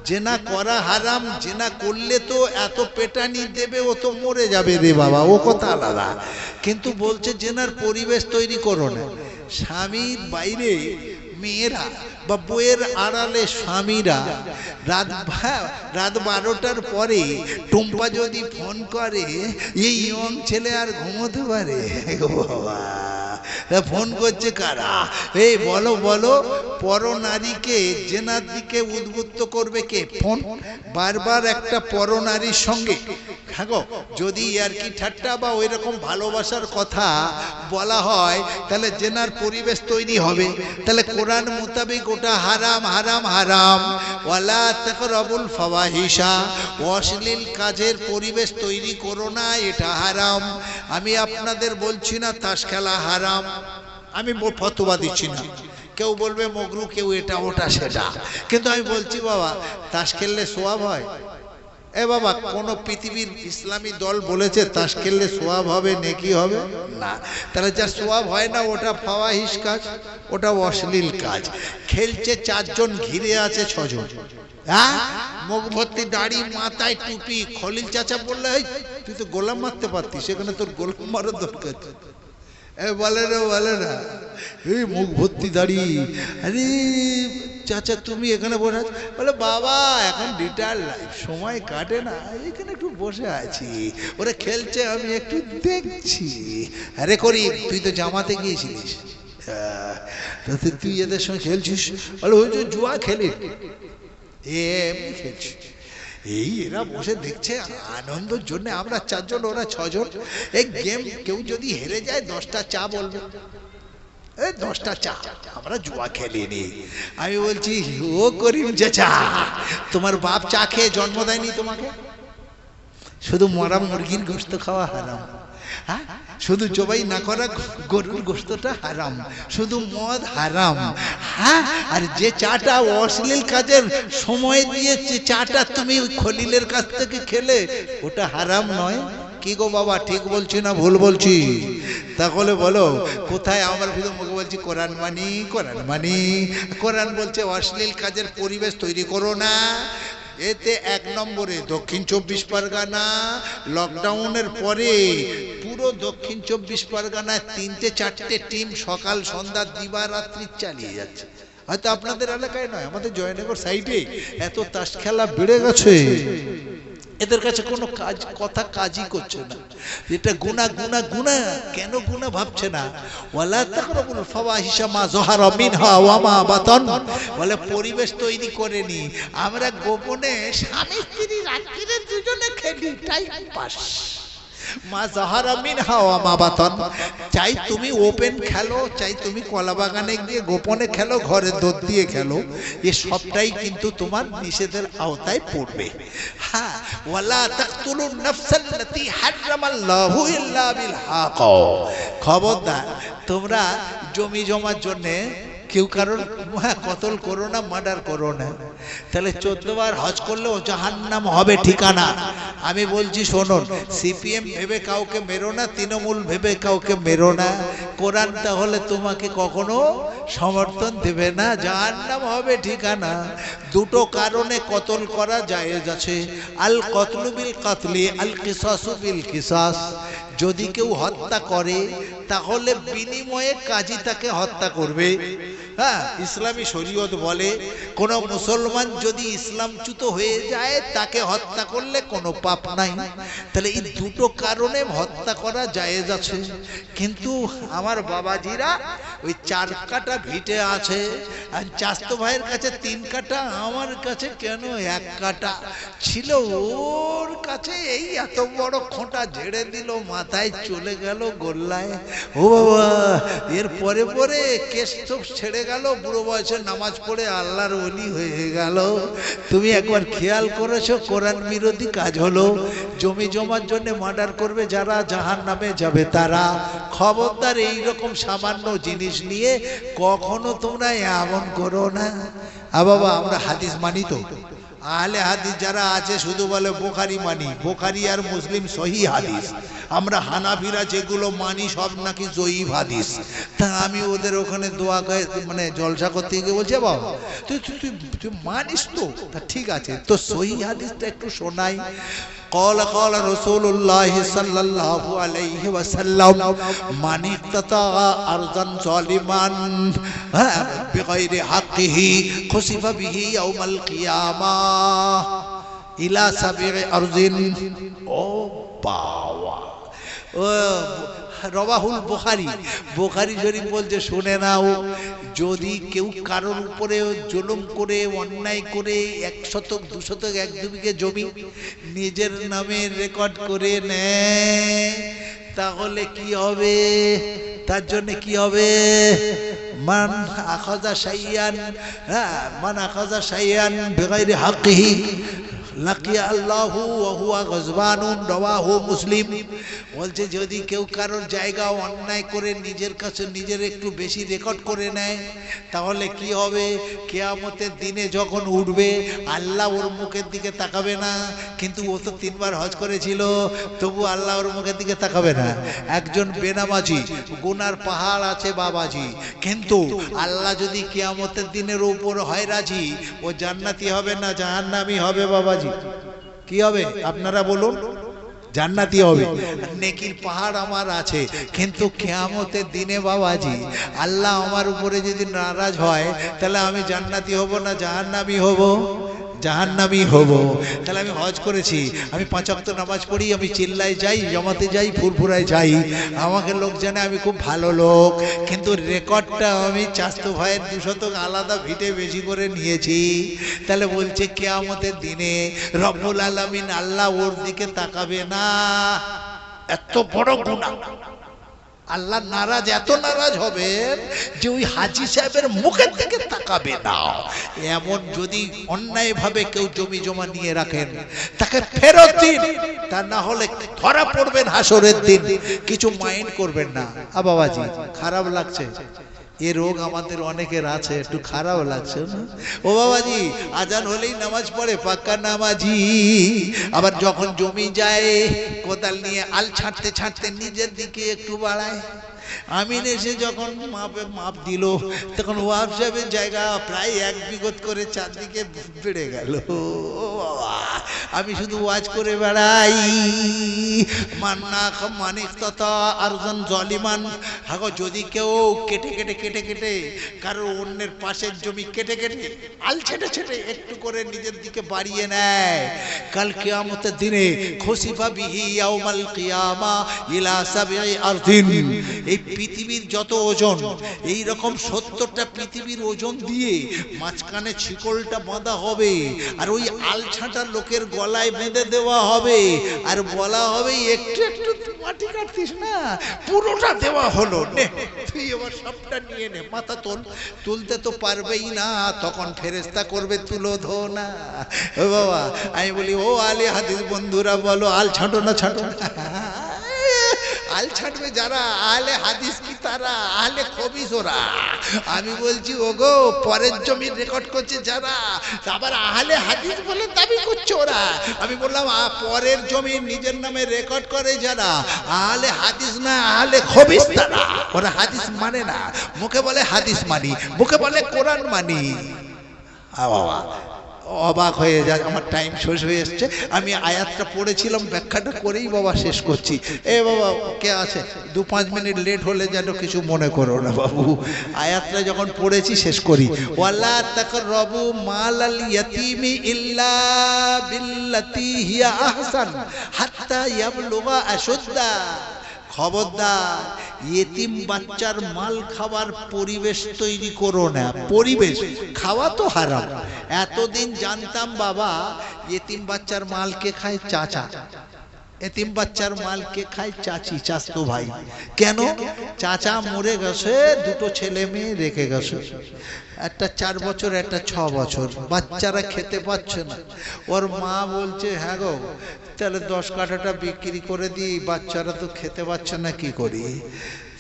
জেনা করা হারাম, জেনা করলে তো এত পেটানি দেবে, ও তো মরে যাবে রে বাবা, ও কথা আলাদা। কিন্তু বলছে জেনার পরিবেশ তৈরি করো না। স্বামীর বাইরে মেয়েরা বা বইয়ের আড়ালে স্বামীরা রাত 12টার পরে টুম্পা যদি ফোন করে, এই ইয়ং ছেলে আর ঘুমোতে পারে? বাবা ফোন করছে কারা? এই বলো বলো, পরনারীকে জেনার দিকে উদ্বুদ্ধ করবে কে? ফোন। বারবার একটা পরনারীর সঙ্গে থাকো, যদি আর কি ঠাট্টা বা ওই রকম ভালোবাসার কথা বলা হয়, তাহলে জেনার পরিবেশ তৈরি হবে। তাহলে কোরআন মোতাবেক ওটা হারাম হারাম হারাম। ওয়ালা তাকরাবুল ফাওয়াহিশা, অশ্লীল কাজের পরিবেশ তৈরি করো না, এটা হারাম। আমি আপনাদের বলছি না তাস খেলা হারাম, আমি ফতোয়া দিচ্ছি না। কেউ বলবে মগরু, কেউ এটা ওটা সেটা, কিন্তু আমি বলছি বাবা, তাস খেললে সোয়াব হয়? এ বাবা, কোন পৃথিবীর ইসলামী দল বলেছে তাস খেললে সোয়াব হবে, নেকি হবে? না। তাহলে যা সোয়াব হয় না ওটা ফাওয়াহিশ কাজ, ওটা অশ্লীল কাজ। খেলছে 4 জন, ঘিরে আছে 6 জন। হ্যাঁ, মুখ ভর্তি দাড়ি, মাথায় টুপি। খলিল চাচা বললে, তুই তো গোলাম মারতে পারতিস, সেখানে তোর গোলাম মারার দরকার। বলে না, এই মুখ ভর্তি দাড়ি, আরে চাচা তুমি এখানে বসে আছো? বলে বাবা এখন রিটায়ার লাইফ, সময় কাটে না, এখানে একটু বসে আছি। ওরা খেলছে, আমি একটু দেখছি। আরে করি, তুই তো জামাতে গিয়েছিলিস, তুই এদের সঙ্গে খেলছিস? বলে ওই যে জুয়া খেলি, এমনি খেলছি। এই এরা বসে দেখছে আনন্দের জন্য, আমরা 4 জন, ওরা 6 জন। এই গেম কেউ যদি হেরে যায় 10টা চা বলবে, 10টা চা, আমরা জুয়া খেলিনি। আমি বলছি, ও করিম চাচা, তোমার বাপ চা খেয়ে জন্ম দেয়নি তোমাকে? শুধু মরা মুরগির গোশত খাওয়া হারাম, হ্যাঁ, শুধু জবাই না করা গরুর গোশতটা হারাম, শুধু মদ হারাম, হ্যাঁ, আর যে চাটা অশ্লীল কাজের সময় দিয়ে যে চাটা তুমি ওই খলিলের কাছ থেকে খেলে ওটা হারাম নয়? কি গো বাবা, ঠিক বলছি না ভুল বলছি? তাহলে বলো কোথায়? আমার ভিতরে মুখে বলছি কোরআন মানি, কোরআন মানি। কোরআন বলছে অশ্লীল কাজের পরিবেশ তৈরি করো না। এতে 1 নম্বরে দক্ষিণ 24 পরগনা লকডাউনের পরে পুরো দক্ষিণ 24 পরগনায় 3-4টে টিম সকাল সন্ধ্যা দিবারাত্রি চালিয়ে যাচ্ছে। হয়তো আপনাদের এলাকায় নয়, আমাদের জয়নগর সাইডে এত তাস খেলা বেড়ে গেছে, এদের কাছে কোনো কাজ কথা কাজই করছে না। এটা গুনাহ গুনাহ গুনাহ, কেন গুনাহ ভাবছে না? ওয়ালা তাকরাবুল ফাওয়াহিশা মা যাহারা মিনহা ওয়া মা বাতান, বলে পরিবেশ তৈরি করেনি আমরা গোপনে স্বামী স্ত্রী রাত্রিরে দুজনে খেলি টাইম পাস। মা যাহারা মিনহা ওয়া মা বাতান, চাই তুমি ওপেন খেলো, চাই তুমি কলা বাগানে গিয়ে গোপনে খেলো, ঘরে দোর দিয়ে খেলো, এ সবটাই কিন্তু তোমার নিষেধের আওতায় পড়বে। হ্যাঁ, ওয়ালা তাকতুলুন নাফসাল্লাতী হারামাল্লাহু ইল্লা বিল হক, খবরদার তোমরা জমি জমার জন্য কেউ কারোর কতল করো না, মার্ডার করো না। তাহলে 14 বার হজ করলেও জাহান্নাম হবে ঠিকানা। আমি বলছি শোনুন, সিপিএম ভেবে কাউকে মেরো না, তৃণমূল ভেবে কাউকে মেরো না। কোরআন তাহলে তোমাকে কখনো সমর্থন দেবে না, জাহান্নাম হবে ঠিকানা। দুটো কারণে কতল করা জায়েজ আছে, আল কতলু বিল কতলি, আল কিসাসু বিল কিসাস। যদি কেউ হত্যা করে তাহলে বিনিময়ে কাজী তাকে হত্যা করবে। হ্যাঁ, ইসলামী শরীয়ত বলে কোন মুসলমান যদি ইসলামচ্যুত হয়ে যায় তাকে হত্যা করলে কোনো পাপ নাই। তাহলে এই দুটো কারণে হত্যা করা জায়েজ আছে। কিন্তু আমার বাবাজিরা ওই 4 কাটা ভিটে আছে, আর চাস্তো ভাইয়ের কাছে 3 কাটা, আমার কাছে কেন 1 কাটা ছিল, ওর কাছে এই এত বড় খোঁটা ঝেড়ে দিল, মাথায় চলে গেল গোল্লায়। ও বাবা, এর পরে পরে কেস তো ছেড়ে গেল, বুড়ো বয়সে নামাজ পড়ে আল্লাহর ওলি হয়ে গেল। তুমি একবার খেয়াল করেছো? কোরআন বিরোধী কাজ হলো। জমি জমার জন্য মার্ডার করবে যারা, জাহান্নামে যাবে তারা। খবরদার এইরকম সামান্য জিনিস নিয়ে কখনো তোমরা এমন করো না। বাবা, আমরা হাদিস মানি তো, আহলে হাদিস যারা আছে শুধু বলে বুখারী মানি, বুখারী আর মুসলিম সহিহ হাদিস। আমরা হানাফিরা যেগুলো মানি সব নাকি জয়ীফ হাদিস। তা আমি ওদের ওখানে দোয়া মানে জলসা করতে গিয়ে বলছে, বাবা তুই মানিস তো? তা ঠিক আছে, তো সহিহ হাদিসটা একটু শোনাই। قال رسول الله صلى الله عليه وسلم من اقتطع أرضا ظالما بغير حقه خسف به يوم القيامة إلى 7 أرض। ও বাবা, রওয়াহুল বুখারী, বুখারী শরীফ বলছে শুনে নাও, যদি কেউ কারোর উপরে জুলুম করে অন্যায় করে 1 শতক 2 শতক 1-2 বিঘে জমি নিজের নামে রেকর্ড করে নেয়, তাহলে কি হবে? তার জন্য কি হবে? মান আখাযা শাইয়ান, মান আখাযা শাইয়ান বিগাইরি হাক্কিহি লাকিয়া আল্লাহু ওয়া হুয়া গজবানুন, রাওয়াহু মুসলিম। বলছে যদি কেউ কারোর জায়গা অন্যায় করে নিজের কাছে নিজের একটু বেশি রেকর্ড করে নেয়, তাহলে কি হবে? কিয়ামতের দিনে যখন উঠবে আল্লাহ ওর মুখের দিকে তাকাবে না। কিন্তু ও তো 3 বার হজ করেছিল, তবু আল্লাহ ওর মুখের দিকে তাকাবে না। একজন বেনামাজি, গুনার পাহাড় আছে বাবাজি, কিন্তু আল্লাহ যদি কিয়ামতের দিনের উপর হয় রাজি, ও জান্নাতি হবে না জাহান্নামী হবে বাবাজি? কি হবে আপনারা বলুন? জান্নাতি হবে। নেকির পাহাড় আমার আছে, কিন্তু কিয়ামতের দিনে বাবাজি আল্লাহ আমার উপরে যদি নারাজ হয়, তাহলে আমি জান্নাতি হব না জাহান্নামী হব? জাহান্নামী হব। তাহলে আমি হজ করেছি, আমি 5 ওয়াক্ত নামাজ পড়ি, আমি চিল্লায় যাই, জমাতে যাই, ফুরফুরায় যাই, আমাকে লোক জানে আমি খুব ভালো লোক, কিন্তু রেকর্ডটা আমি চাস্তো ভাইয়ের 2 শতক আলাদা ভিটে বেশি করে নিয়েছি। তাহলে বলছে কিয়ামতের দিনে রব্বুল আলামিন আল্লাহ ওর দিকে তাকাবে না। এত বড় গুনাহ। আল্লাহ নারাজ, এত নারাজ হবেন যে ওই হাজী সাহেবের মুখের দিকে তাকাবে না। এমন যদি অন্যায় ভাবে কেউ জমি জমা নিয়ে রাখেন তাকে ফেরত দিন, তা না হলে ধরা পড়বেন হাসরের দিন। কিছু মাইন্ড করবেন না। বাবাজি খারাপ লাগছে, এ রোগ আমাদের অনেকের আছে, একটু খারাপ লাগছে না? ও বাবাজি আজান হলেই নামাজ পড়ে পাক্কা নামাজি, আবার যখন জমি যায় কোদাল নিয়ে আল ছাঁটতে ছাঁটতে নিজের দিকে একটু বাড়ায়। আমিন এসে যখন মাপ দিল তখন ওয়াহাব সাহেবের জায়গা প্রায় 1 বিঘত করে চারদিকে বেড়ে গেল। আমি শুধু ওয়াজ করে বেড়াই, মান্না মানিক তথা আরজন জলিমান। হাগো যদি কেউ কেটে কেটে কেটে কেটে কারোর অন্যের পাশের জমি কেটে কেটে আল ছেটে ছেটে একটু করে নিজের দিকে বাড়িয়ে নেয়, কাল কিয়ামতের দিনে খুসিফা বিহি ইয়াউমাল কিয়ামা ইলা সাবঈ আরদিন। এই পৃথিবীর যত ওজন, এই রকম 70টা পৃথিবীর ওজন দিয়ে মাঝখানে শিকলটা বাঁধা হবে, আর ওই আল ছাঁটার লোকের গলায় বেঁধে দেওয়া হবে, আর বলা হবে একটু একটু মাটি কাটতিস না, পুরোটা দেওয়া হলো, নে তুই এবার সবটা নিয়ে নে, মাথা তোল। তুলতে তো পারবেই না, তখন ফেরেশতা করবে তুলো ধো না। ও বাবা আমি বলি ও আলে হাদিস বন্ধুরা বলো আল ছাঁটো না ছাঁটো না। আল ছাড়বে যারা আহলে হাদিস কি তারা আহলে খবিস ওরা। আমি বলছি ওগো পরের জমির রেকর্ড করছে যারা, আবার আহলে হাদিস বলে দাবি করছে ওরা। আমি বললাম পরের জমি নিজের নামে রেকর্ড করে যারা, আহলে হাদিস না আহলে খবিস তারা। ওরা হাদিস মানে না, মুখে বলে হাদিস মানি, মুখে বলে কোরআন মানি। বাবা অবাক হয়ে যায়, আমার টাইম শেষ হয়ে এসছে। আমি আয়াতটা পড়েছিলাম, ব্যাখ্যাটা করেই বাবা শেষ করছি। এ বাবা কে আছে 2-5 মিনিট লেট হলে যেন কিছু মনে করো না বাবু। আয়াতটা যখন পড়েছি শেষ করি। ওয়ালা তাকরাবু মালাল ইয়াতীমি ইল্লা বিল্লাতি হিয়া আহসান হাত্তা ইয়াবলুগা আশুদ্দা। খবরদার ইয়েতিম বাচ্চার মাল খাবার পরিবেশ তৈরি করো না। পরিবেশ খাওয়া তো হারাম। এতদিন জানতাম বাবা ইয়েতিম বাচ্চার মাল কে খায়? চাচা। এতিম বাচ্চার মাল কে খায়? চাচি, চাচতো ভাই। কেন? চাচা মরে গেছে, 2টো ছেলে মেয়ে রেখে গেছে, একটা 4 বছর একটা 6 বছর। বাচ্চারা খেতে পাচ্ছে না। ওর মা বলছে হ্যাঁ গো তাহলে 10 কাঠাটা বিক্রি করে দিই, বাচ্চারা তো খেতে পাচ্ছে না, কি করি?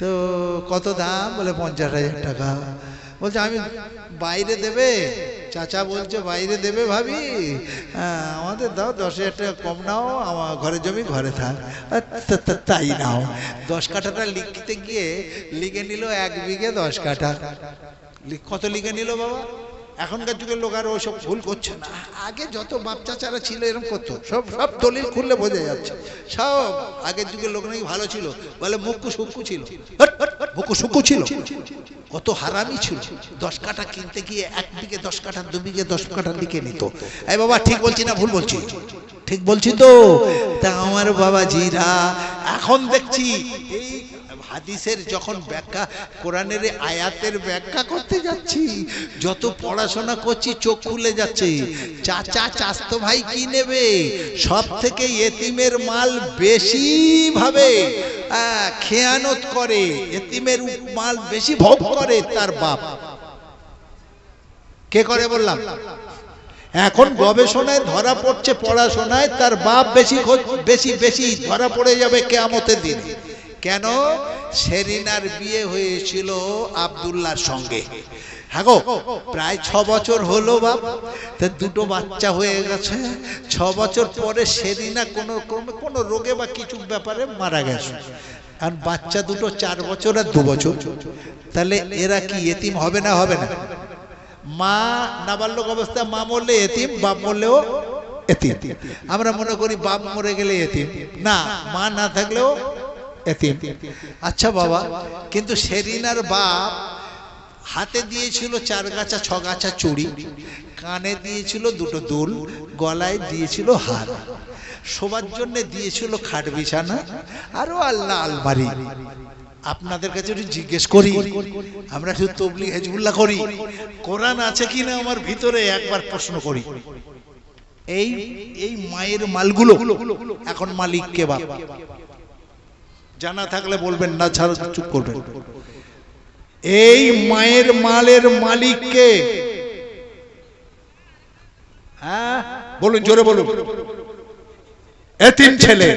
তো কত দাম? বলে 50,000 টাকা। বলছে আমি বাইরে দেবে? চাচা বলছে বাইরে দেবে ভাবি? আমাদের দাও 10,000 টাকা কম নাও, আমার ঘরের জমি ঘরে থাক। তাই নাও। 10 কাঠাটা লিখতে গিয়ে লিখে নিল 1 বিঘে 10 কাঠা। কত লিখে নিল বাবা? এখনকার যুগের লোক আর ওইসব ভুল করছে না। আগে যত বাপ চাচারা ছিল এরকম করতো, সব সব দলিল খুললে বোঝা যাচ্ছে। সব আগের যুগের লোক নাকি ভালো ছিল, বলে মুক্কু সুক্কু ছিল, মুক্কু সুক্কু ছিল, কত হারামি ছিল। 10 কাঠা কিনতে গিয়ে 1 বিঘে 10 কাঠা 2 বিঘে 10 কাঠা লিখে নিত। এই বাবা ঠিক বলছি না ভুল বলছি? ঠিক বলছি তো? তা আমার বাবা জিরা এখন দেখছি এই হাদিসের যখন ব্যাখ্যা, কোরআনের আয়াতের ব্যাখ্যা করতে যাচ্ছি, যত পড়াশোনা করছি চোখ খুলে যাচ্ছে। চাচা চাচতো ভাই কি নেবে? সব থেকে এতিমের মাল বেশি ভাবে খেয়ানত করে, এতিমের মাল বেশি ভোগ করে তার বাপ। কে করে বললাম? এখন গবেষণায় ধরা পড়ছে, পড়াশোনায় তার বাপ বেশি বেশি বেশি ধরা পড়ে যাবে কিয়ামতের দিন। কেন? সেরিনার বিয়ে হয়েছিল আব্দুল্লাহর সঙ্গে। হ্যাঁ গো প্রায় 6 বছর হলো বাপ, তার 2টো বাচ্চা হয়ে গেছে। 6 বছর পরে সেরিনা কোনো রোগে বা কিছু ব্যাপারে মারা গেছে। আর বাচ্চা 2টো 4 বছর আর 2 বছর। তাহলে এরা কি এতিম হবে না? হবে না? মা নাবালক অবস্থায় মা মরলে এতিম, বাপ মরলেও এতিম। আমরা মনে করি বাপ মরে গেলে এতিম, না মা না থাকলেও এতিম। আচ্ছা বাবা, কিন্তু সেরিনার বাপ হাতে দিয়েছিল 4 গাছা 6 গাছা চুড়ি, কানে দিয়েছিল 2টো দুল, গলায় দিয়েছিল হার, শোবার জন্য দিয়েছিল খাট বিছানা, আরো আল্লাহ আলমারি। আপনাদের কাছে একটু জিজ্ঞেস করি, আমরা শুধু তবলিগ হিজবুল্লাহ করি, কোরআন আছে কিনা আমার ভিতরে একবার প্রশ্ন করি। এই মায়ের মালগুলো এখন মালিক কে? বাপ। জানা থাকলে বলবেন, না ছাড়া চুপ করবেন। এই মায়ের মালের মালিক কে? হ্যাঁ বলুন, জোরে বলুন। এতিম ছেলে।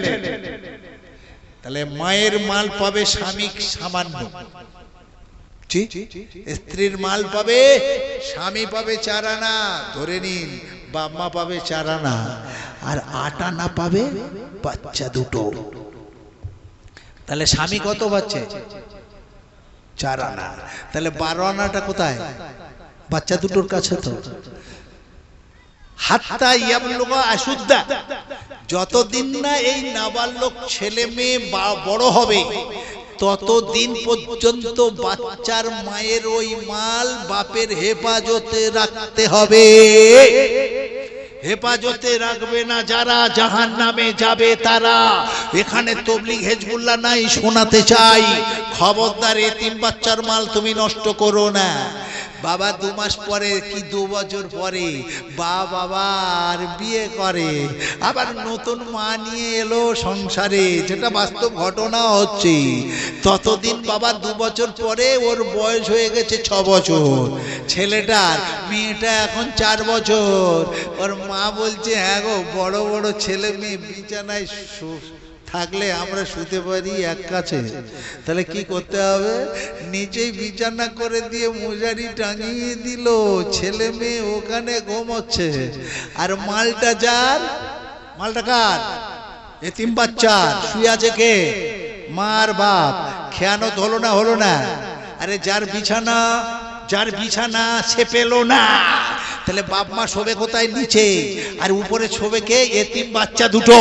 তাহলে মায়ের মাল পাবে স্বামী সামান্য, স্ত্রীর মাল পাবে স্বামী পাবে 4 আনা, ধরে নিন বাবা পাবে 4 আনা, আর 8 আনা পাবে বাচ্চা দুটো। তাহলে স্বামী কত পাচ্ছে? 4 আনা। তাহলে 12 আনাটা কোথায়? বাচ্চা দুটোর কাছে। তো হাত্তা ইয়াবলুগা আশুদ্দা, যতদিন না এই নাবালক ছেলে মেয়ে বড় হবে ততদিন পর্যন্ত বাচ্চার মায়ের ওই মাল বাপের হেফাজতে রাখতে হবে। হেফাজতে রাখবে না যারা জাহান্নামে যাবে তারা। এখানে তবলিগ হিজবুল্লাহ নাই, শোনাতে চাই খবরদার, এতিম বাচ্চার মাল তুমি নষ্ট করো না। বাবা 2 মাস পরে কি 2 বছর পরে বাবা আর বিয়ে করে, আবার নতুন মা নিয়ে এলো সংসারে, যেটা বাস্তব ঘটনা হচ্ছে। ততদিন বাবা 2 বছর পরে ওর বয়স হয়ে গেছে 6 বছর ছেলেটার, মেয়েটা এখন 4 বছর। ওর মা বলছে, হ্যাঁ গো, বড় বড় ছেলে মেয়ে বিছানায় থাকলে আমরা শুতে পারি এক কাছে, তাহলে কি করতে হবে? নিচেই বিছানা করে দিয়ে মশারি টাঙিয়ে দিল, ছেলে মেয়ে ওখানে ঘুমোচ্ছে। আর মালটা যার, মালটা কার? এতিম বাচ্চার। শুয়ে আছে কে? মার বাপ। খেয়ানত হলো না? হলো না? আরে যার বিছানা সে পেল না, তাহলে বাপ মা শোবে কোথায়? নিচে। আর উপরে শোবে কে? এতিম বাচ্চা দুটো।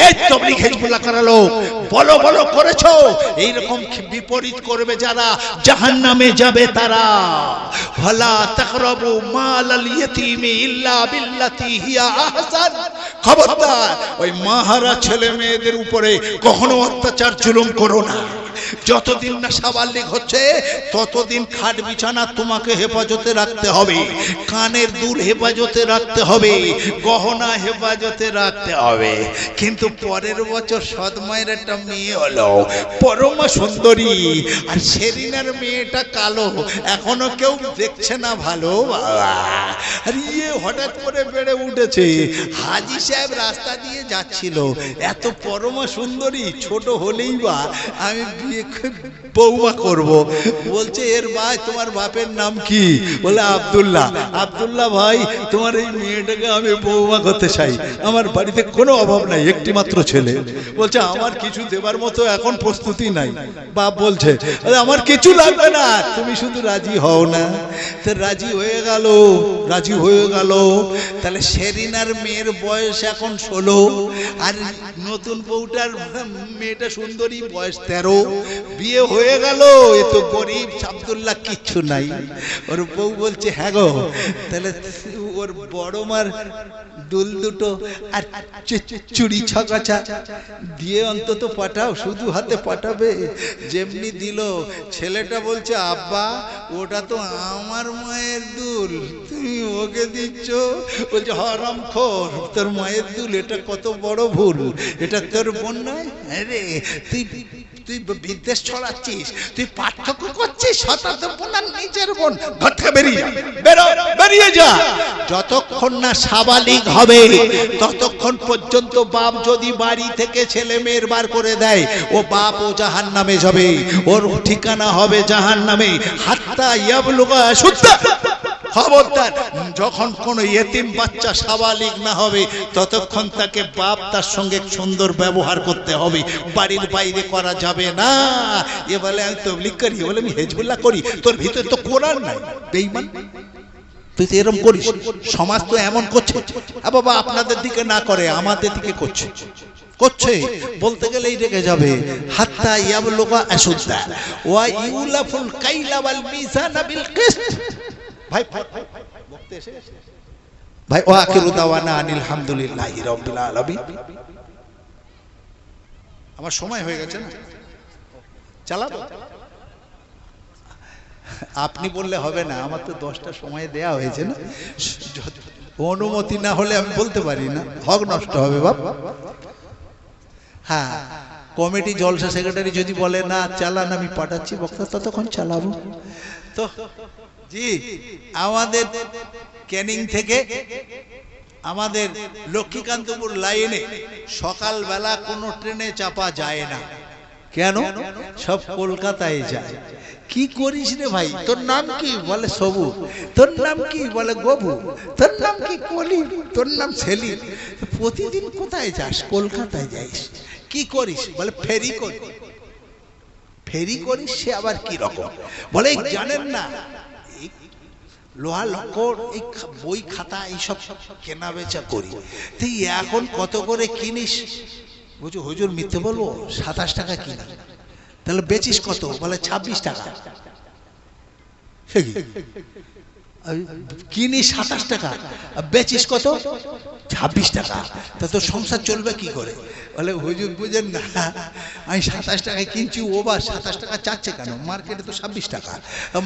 এই তবলিগ হিজবুল্লাহ করালো, বলো বলো করেছো, এইরকম বিপরীত করবে যারা জাহান্নামে যাবে তারা। ওয়ালা তাকরাবু মালাল ইয়াতীমি ইল্লা বিল্লাতি হিয়া আহসান। খবরদার ওই মাহারা ছেলে মেয়েদের উপরে কখনো অত্যাচার জুলুম করো না। যতদিন না সাবালিগ হচ্ছে ততদিন খাট বিছানা তোমাকে হেফাজতে রাখতে হবে, কানের দুল হেফাজতে রাখতে হবে, গহনা হেফাজতে রাখতে হবে। কিন্তু পরের বছর সদমায়ের একটা মেয়ে হলো, পরমা সুন্দরী, আর সেরিনার মেয়েটা কালো, এখনো কেউ দেখছে না ভালো। বাবা, আর হঠাৎ করে বেড়ে উঠেছে। হাজি সাহেব রাস্তা দিয়ে যাচ্ছিল, এত পরমা সুন্দরী, ছোট হলেই বা আমি বৌমা করব। বলছে, এর ভাই তোমার বাপের নাম কি? বলে আব্দুল্লাহ। আব্দুল্লাহ ভাই, তোমার এই মেয়েটাকে আমি বৌমা করতে চাই, আমার বাড়িতে কোনো অভাব নাই, একটি মাত্র ছেলে। বলছে, আমার কিছু দেবার মতো এখন প্রস্তুতি নাই। বাপ বলছে, আমার কিছু লাগবে না, তুমি শুধু রাজি হও না। তো রাজি হয়ে গেল, রাজি হয়ে গেল। তাহলে সেরিনার মেয়ের বয়স এখন 16, আর নতুন বউটার মেয়েটা সুন্দরী, বয়স 13। বিয়ে হয়ে গেল। এ তো গরিব আব্দুল্লাহ, কিচ্ছু নাই। ওর বউ বলছে, হ্যাঁ গো, তাহলে ওর বড় মার দুল দুটো আর চুড়ি ছগাছা দিয়ে অন্তত পাঠাও, শুধু হাতে পাঠাবে। যেমনি দিল, ছেলেটা বলছে, আব্বা ওটা তো আমার মায়ের দুল, তুমি ওকে দিচ্ছ? বলছে, হারামখোর, তোর মায়ের দুল, এটা কত বড় ভুল, এটা তোর বোন নয়। আরে তুই বিদ্বেষ ছড়াচ্ছিস, তুই পার্থক্য করছিস শতাব্দী বোন আর নিজের বোন। ঘর থেকে বেরিয়ে যা। যতক্ষণ না সাবালিগ হবে ততক্ষণ পর্যন্ত বাপ যদি বাড়ি থেকে ছেলে মেয়ের বার করে দেয়, ও বাপ ও জাহান্নামে যাবে, ওর ঠিকানা হবে জাহান্নামে। হাত্তা ইয়াবলুগা আশুদ্দা। খবরদার, যখন কোন ইয়েতিম বাচ্চা সাবালিগ না হবে ততক্ষণ তাকে বাপ তার সঙ্গে সুন্দর ব্যবহার করতে হবে, বাড়ির বাইরে করা যাবে না। এ বলে আমি তবলিগ করি, বলে আমি হিজবুল্লাহ করি, তোর ভিতরে তো কোরআন নাই, বেঈমান। তুই তো এরকম করিস, সমাজ তো এমন করছে। বাবা, আপনাদের দিকে না করে, আমাদের দিকে করছে, বলতে গেলেই রেখে যাবে। হাত্তা ইয়াবলুগা আশুদ্দা ওয়া ইউলাফুল কাইলা ওয়াল মিজানা বিল কিসত। ভাই বক্তে এসে ভাই, ওয়া আখিরু দাওয়ানা আনিল হামদুলিল্লাহি রাব্বিল আলামিন। আমার সময় হয়ে গেছে না, চালাবো? আপনি বললে হবে না, আমার তো 10টা সময় দেয়া হয়েছে না। অনুমতি না হলে আমি বলতে পারি না, হক নষ্ট হবে বাপ। হ্যাঁ, কমিটি জলসা সেক্রেটারি যদি বলে না চালান, আমি পাঠাচ্ছি বক্তা, ততক্ষণ চালাবো। তো জি, আমাদের ক্যানিং থেকে আমাদের লক্ষ্মীকান্তপুর লাইনে সকালবেলা কোনো ট্রেনে চাপা যায় না। কেন? সব কলকাতায় যায়। কি করিস রে ভাই? তোর নাম কি? বলে সবু। তোর নাম কি? বলে গবু। তোর নাম কি? কলি। তোর নাম সেলিম। প্রতিদিন কোথায় যাস? কলকাতায় যাইস। কি করিস? বলে ফেরি করি। ফেরি করিস? সে আবার কি রকম? বলে জানেন না, লোহা লক্কর, এই বই খাতা এইসব কেনা বেচা করি। তুই এখন কত করে কিনিস? বুঝো হুজুর মিথ্যে বলবো, 27 টাকা কিনা। তাহলে বেচিস কত? বলে 26 টাকা। কিনি 27 টাকা, বেচিস কত? 26 টাকা। তা তোর সংসার চলবে কি করে? বলে হুজুর বুঝেন না, আমি 27 টাকায় কিনছি, ও বা 27 টাকা চাচ্ছে কেন? মার্কেটে তো 26 টাকা।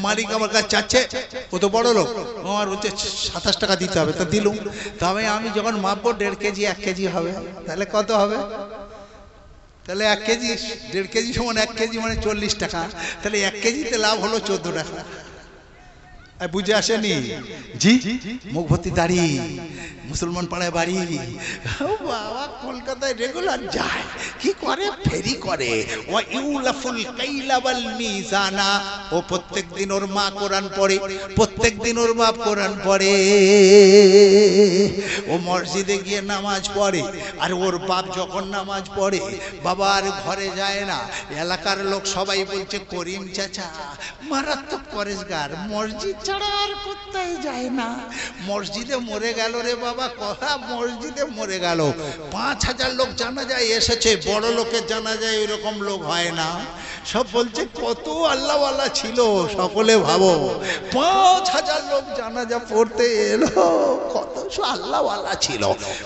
মালিক আমার কাছে চাচ্ছে, ও তো বড় লোক, আমার হচ্ছে 27 টাকা দিতে হবে। তা দিলুম। তবে আমি যখন মাপবো 1.5 কেজি 1 কেজি হবে, তাহলে কত হবে? তাহলে 1 কেজি 1.5 কেজি সমান 1 কেজি মানে 40 টাকা। তাহলে 1 কেজিতে লাভ হলো 14 টাকা। বুঝে আসেনি? জি, মুখ ভর্তি দাড়ি, মুসলমান পাড়ায় বাড়ি। বাবা কলকাতায় রেগুলার যায়। কি করে? ফেরি করে। ওয়া ইউলাফুল কাইলা ওয়াল মিজানা। ও প্রত্যেকদিন ওর মা কোরআন পড়ে, প্রত্যেকদিন ওর বাপ কোরআন পড়ে। ও মসজিদে গিয়ে নামাজ পড়ে, আর ওর বাপ যখন নামাজ পড়ে বাবা আর ঘরে যায় না। এলাকার লোক সবাই বলছে করিম চাচা মারাত্মক পরেশগার, মসজিদ ছাড়া আর কোথায় যায় না। মসজিদে মরে গেল রে বাবা, কথা মসজিদে মরে গেল। 5000 লোক জানাজায় এসেছে, বড় লোকের জানাজায় এরকম লোক হয় না। সব বলছে কত আল্লাহওয়ালা ছিল, সকলে ভাবো 5000 লোক জানাজা পড়তে এলো, কত আল্লাহওয়ালা ছিল।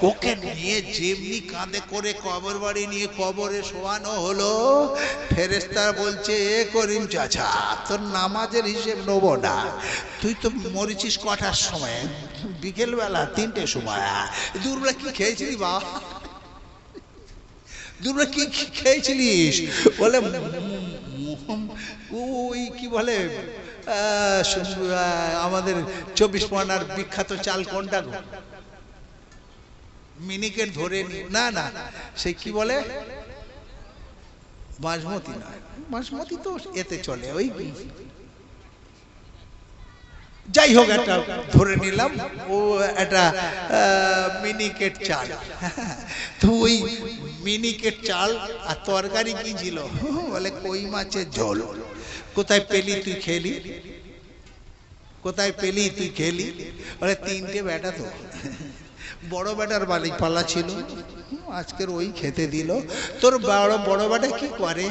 ওকে নিয়ে যেমনি কাঁধে করে কবর বাড়ি নিয়ে কবরে শোয়ানো হলো, ফেরেশতা বলছে এ করিম চাচা তোর নামাজের হিসেব নেব না। তুই তো মরেছিস কটার সময়? বিকেল বেলা 3টের সময়। দুপুরবেলা কি খেয়েছিলি বা? দুপুরে কি খেয়েছিলিস? বলে ওই কি বলে আমাদের 24 পরগনার বিখ্যাত চাল কোনটা গো? মিনিকেট ধরে নি না না, সেই কি বলে বাসমতি না, বাসমতি তো এতে চলে, ওই যাই হোক একটা ধরে নিলাম, ও একটা মিনিকেট চাল। তো ওই মিনিকেট চাল আর তরকারি কি ছিল? বলে কই মাছের ঝোল। কোথায় পেলি তুই খেলি? কোথায় পেলি তুই খেলি? বলে 3টে বেটা, তো বড় বেটার বালিক পালা ছিল, আজকের ওই খেতে দিল। তোর বড় বেটা কি করে?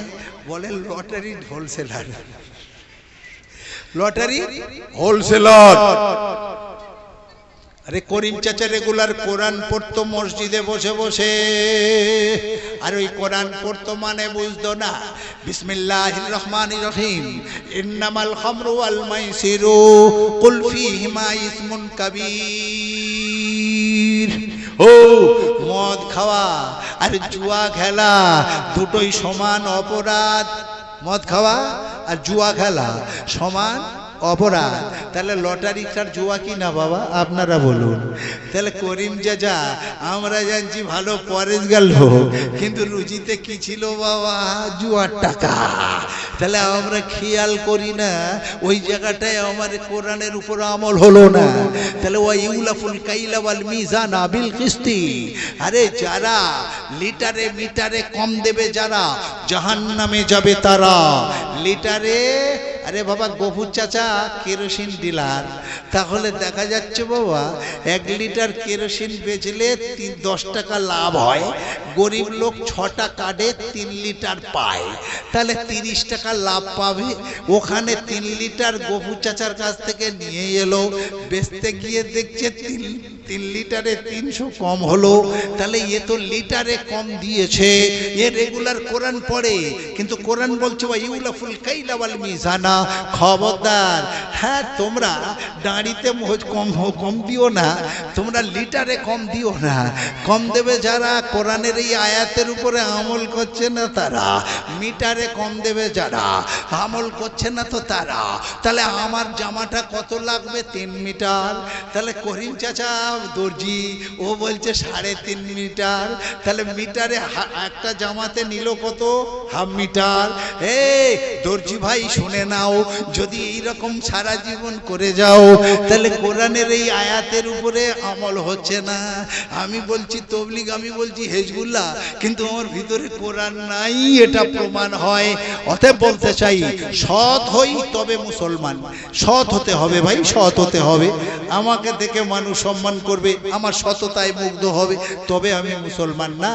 বলে লটারি হোলসেলার। Lottery wholesaler. আরে করিম চাচা রেগুলার কোরআন পড়তো মসজিদে বসে বসে, আর ওই কোরআন পড়তো মানে বুঝতো না বিসমিল্লাহির রহমানির রহিম ইন্নামাল খামরু ওয়াল মাইসিরু কুল ফীহিমা ইসমুন কাবীর। ও মদ খাওয়া আর জুয়া খেলা দুটোই সমান অপরাধ। মদ খাওয়া আর জুয়া খেলা সমান অপরাধ। তাহলে লটারি কার জুয়া কি না বাবা? আপনারা বলুন। তাহলে করিম চাচা আমরা জানছি ভালো পরেশগার লোক, কিন্তু রুজিতে কি ছিল বাবা? জুয়ার টাকা। তাহলে আমরা খেয়াল করি না, ওই জায়গাটায় আমার কোরআনের উপর আমল হলো না। তাহলে ওয়া ইউলাফুল কাইলা ওয়াল মিজানা বিল কিসতি। আরে যারা লিটারে মিটারে কম দেবে, যারা জাহান্নামে যাবে তারা। লিটারে, আরে বাবা গফুর চাচা কেরোসিন ডিলার, তাহলে দেখা যাচ্ছে বাবা 1 লিটার কেরোসিন বেচলে 10 টাকা লাভ হয়। গরিব লোক 6টা কার্ডে 3 লিটার পায়, তাহলে 30 টাকা লাভ পাবে। ওখানে 3 লিটার গফুর চাচার কাছ থেকে নিয়ে এলো, বেচতে গিয়ে দেখছে 3 লিটারে 300 কম হলো, তাহলে এ তো লিটারে কম দিয়েছে। এ রেগুলার কোরআন পড়ে, কিন্তু কোরআন বলছে ওয়া ইউলাফুল কাইলা ওয়াল মিজানা, খবরদার। হ্যাঁ, তোমরা দাঁড়িতে কম দিও না, তোমরা লিটারে কম দিও না। কম দেবে যারা কোরআনের এই আয়াতের উপরে আমল করছে না তারা, মিটারে কম দেবে যারা আমল করছে না তো তারা। তাহলে আমার জামাটা কত লাগবে? 3 মিটার। তাহলে করিম চাচা দর্জি, ও বলছে 3.5 মিটার। তাহলে মিটারে একটা জামাতে নিল কত? Half metre. এই দর্জি ভাই শুনে নাও, যদি এইরকম সারা জীবন করে যাও তাহলে কোরআনের এই আয়াতের উপরে আমল হচ্ছে না। আমি বলছি তবলিগ, আমি বলছি হেজবুল্লাহ, কিন্তু আমার ভিতরে কোরআন নাই, এটা প্রমাণ হয়। অতএব বলতে চাই, সৎ হই তবে মুসলমান। সৎ হতে হবে ভাই, সৎ হতে হবে। আমাকে দেখে মানুষ সম্মান করবে, আমার সততায় মুগ্ধ হবে, তবে আমি মুসলমান না।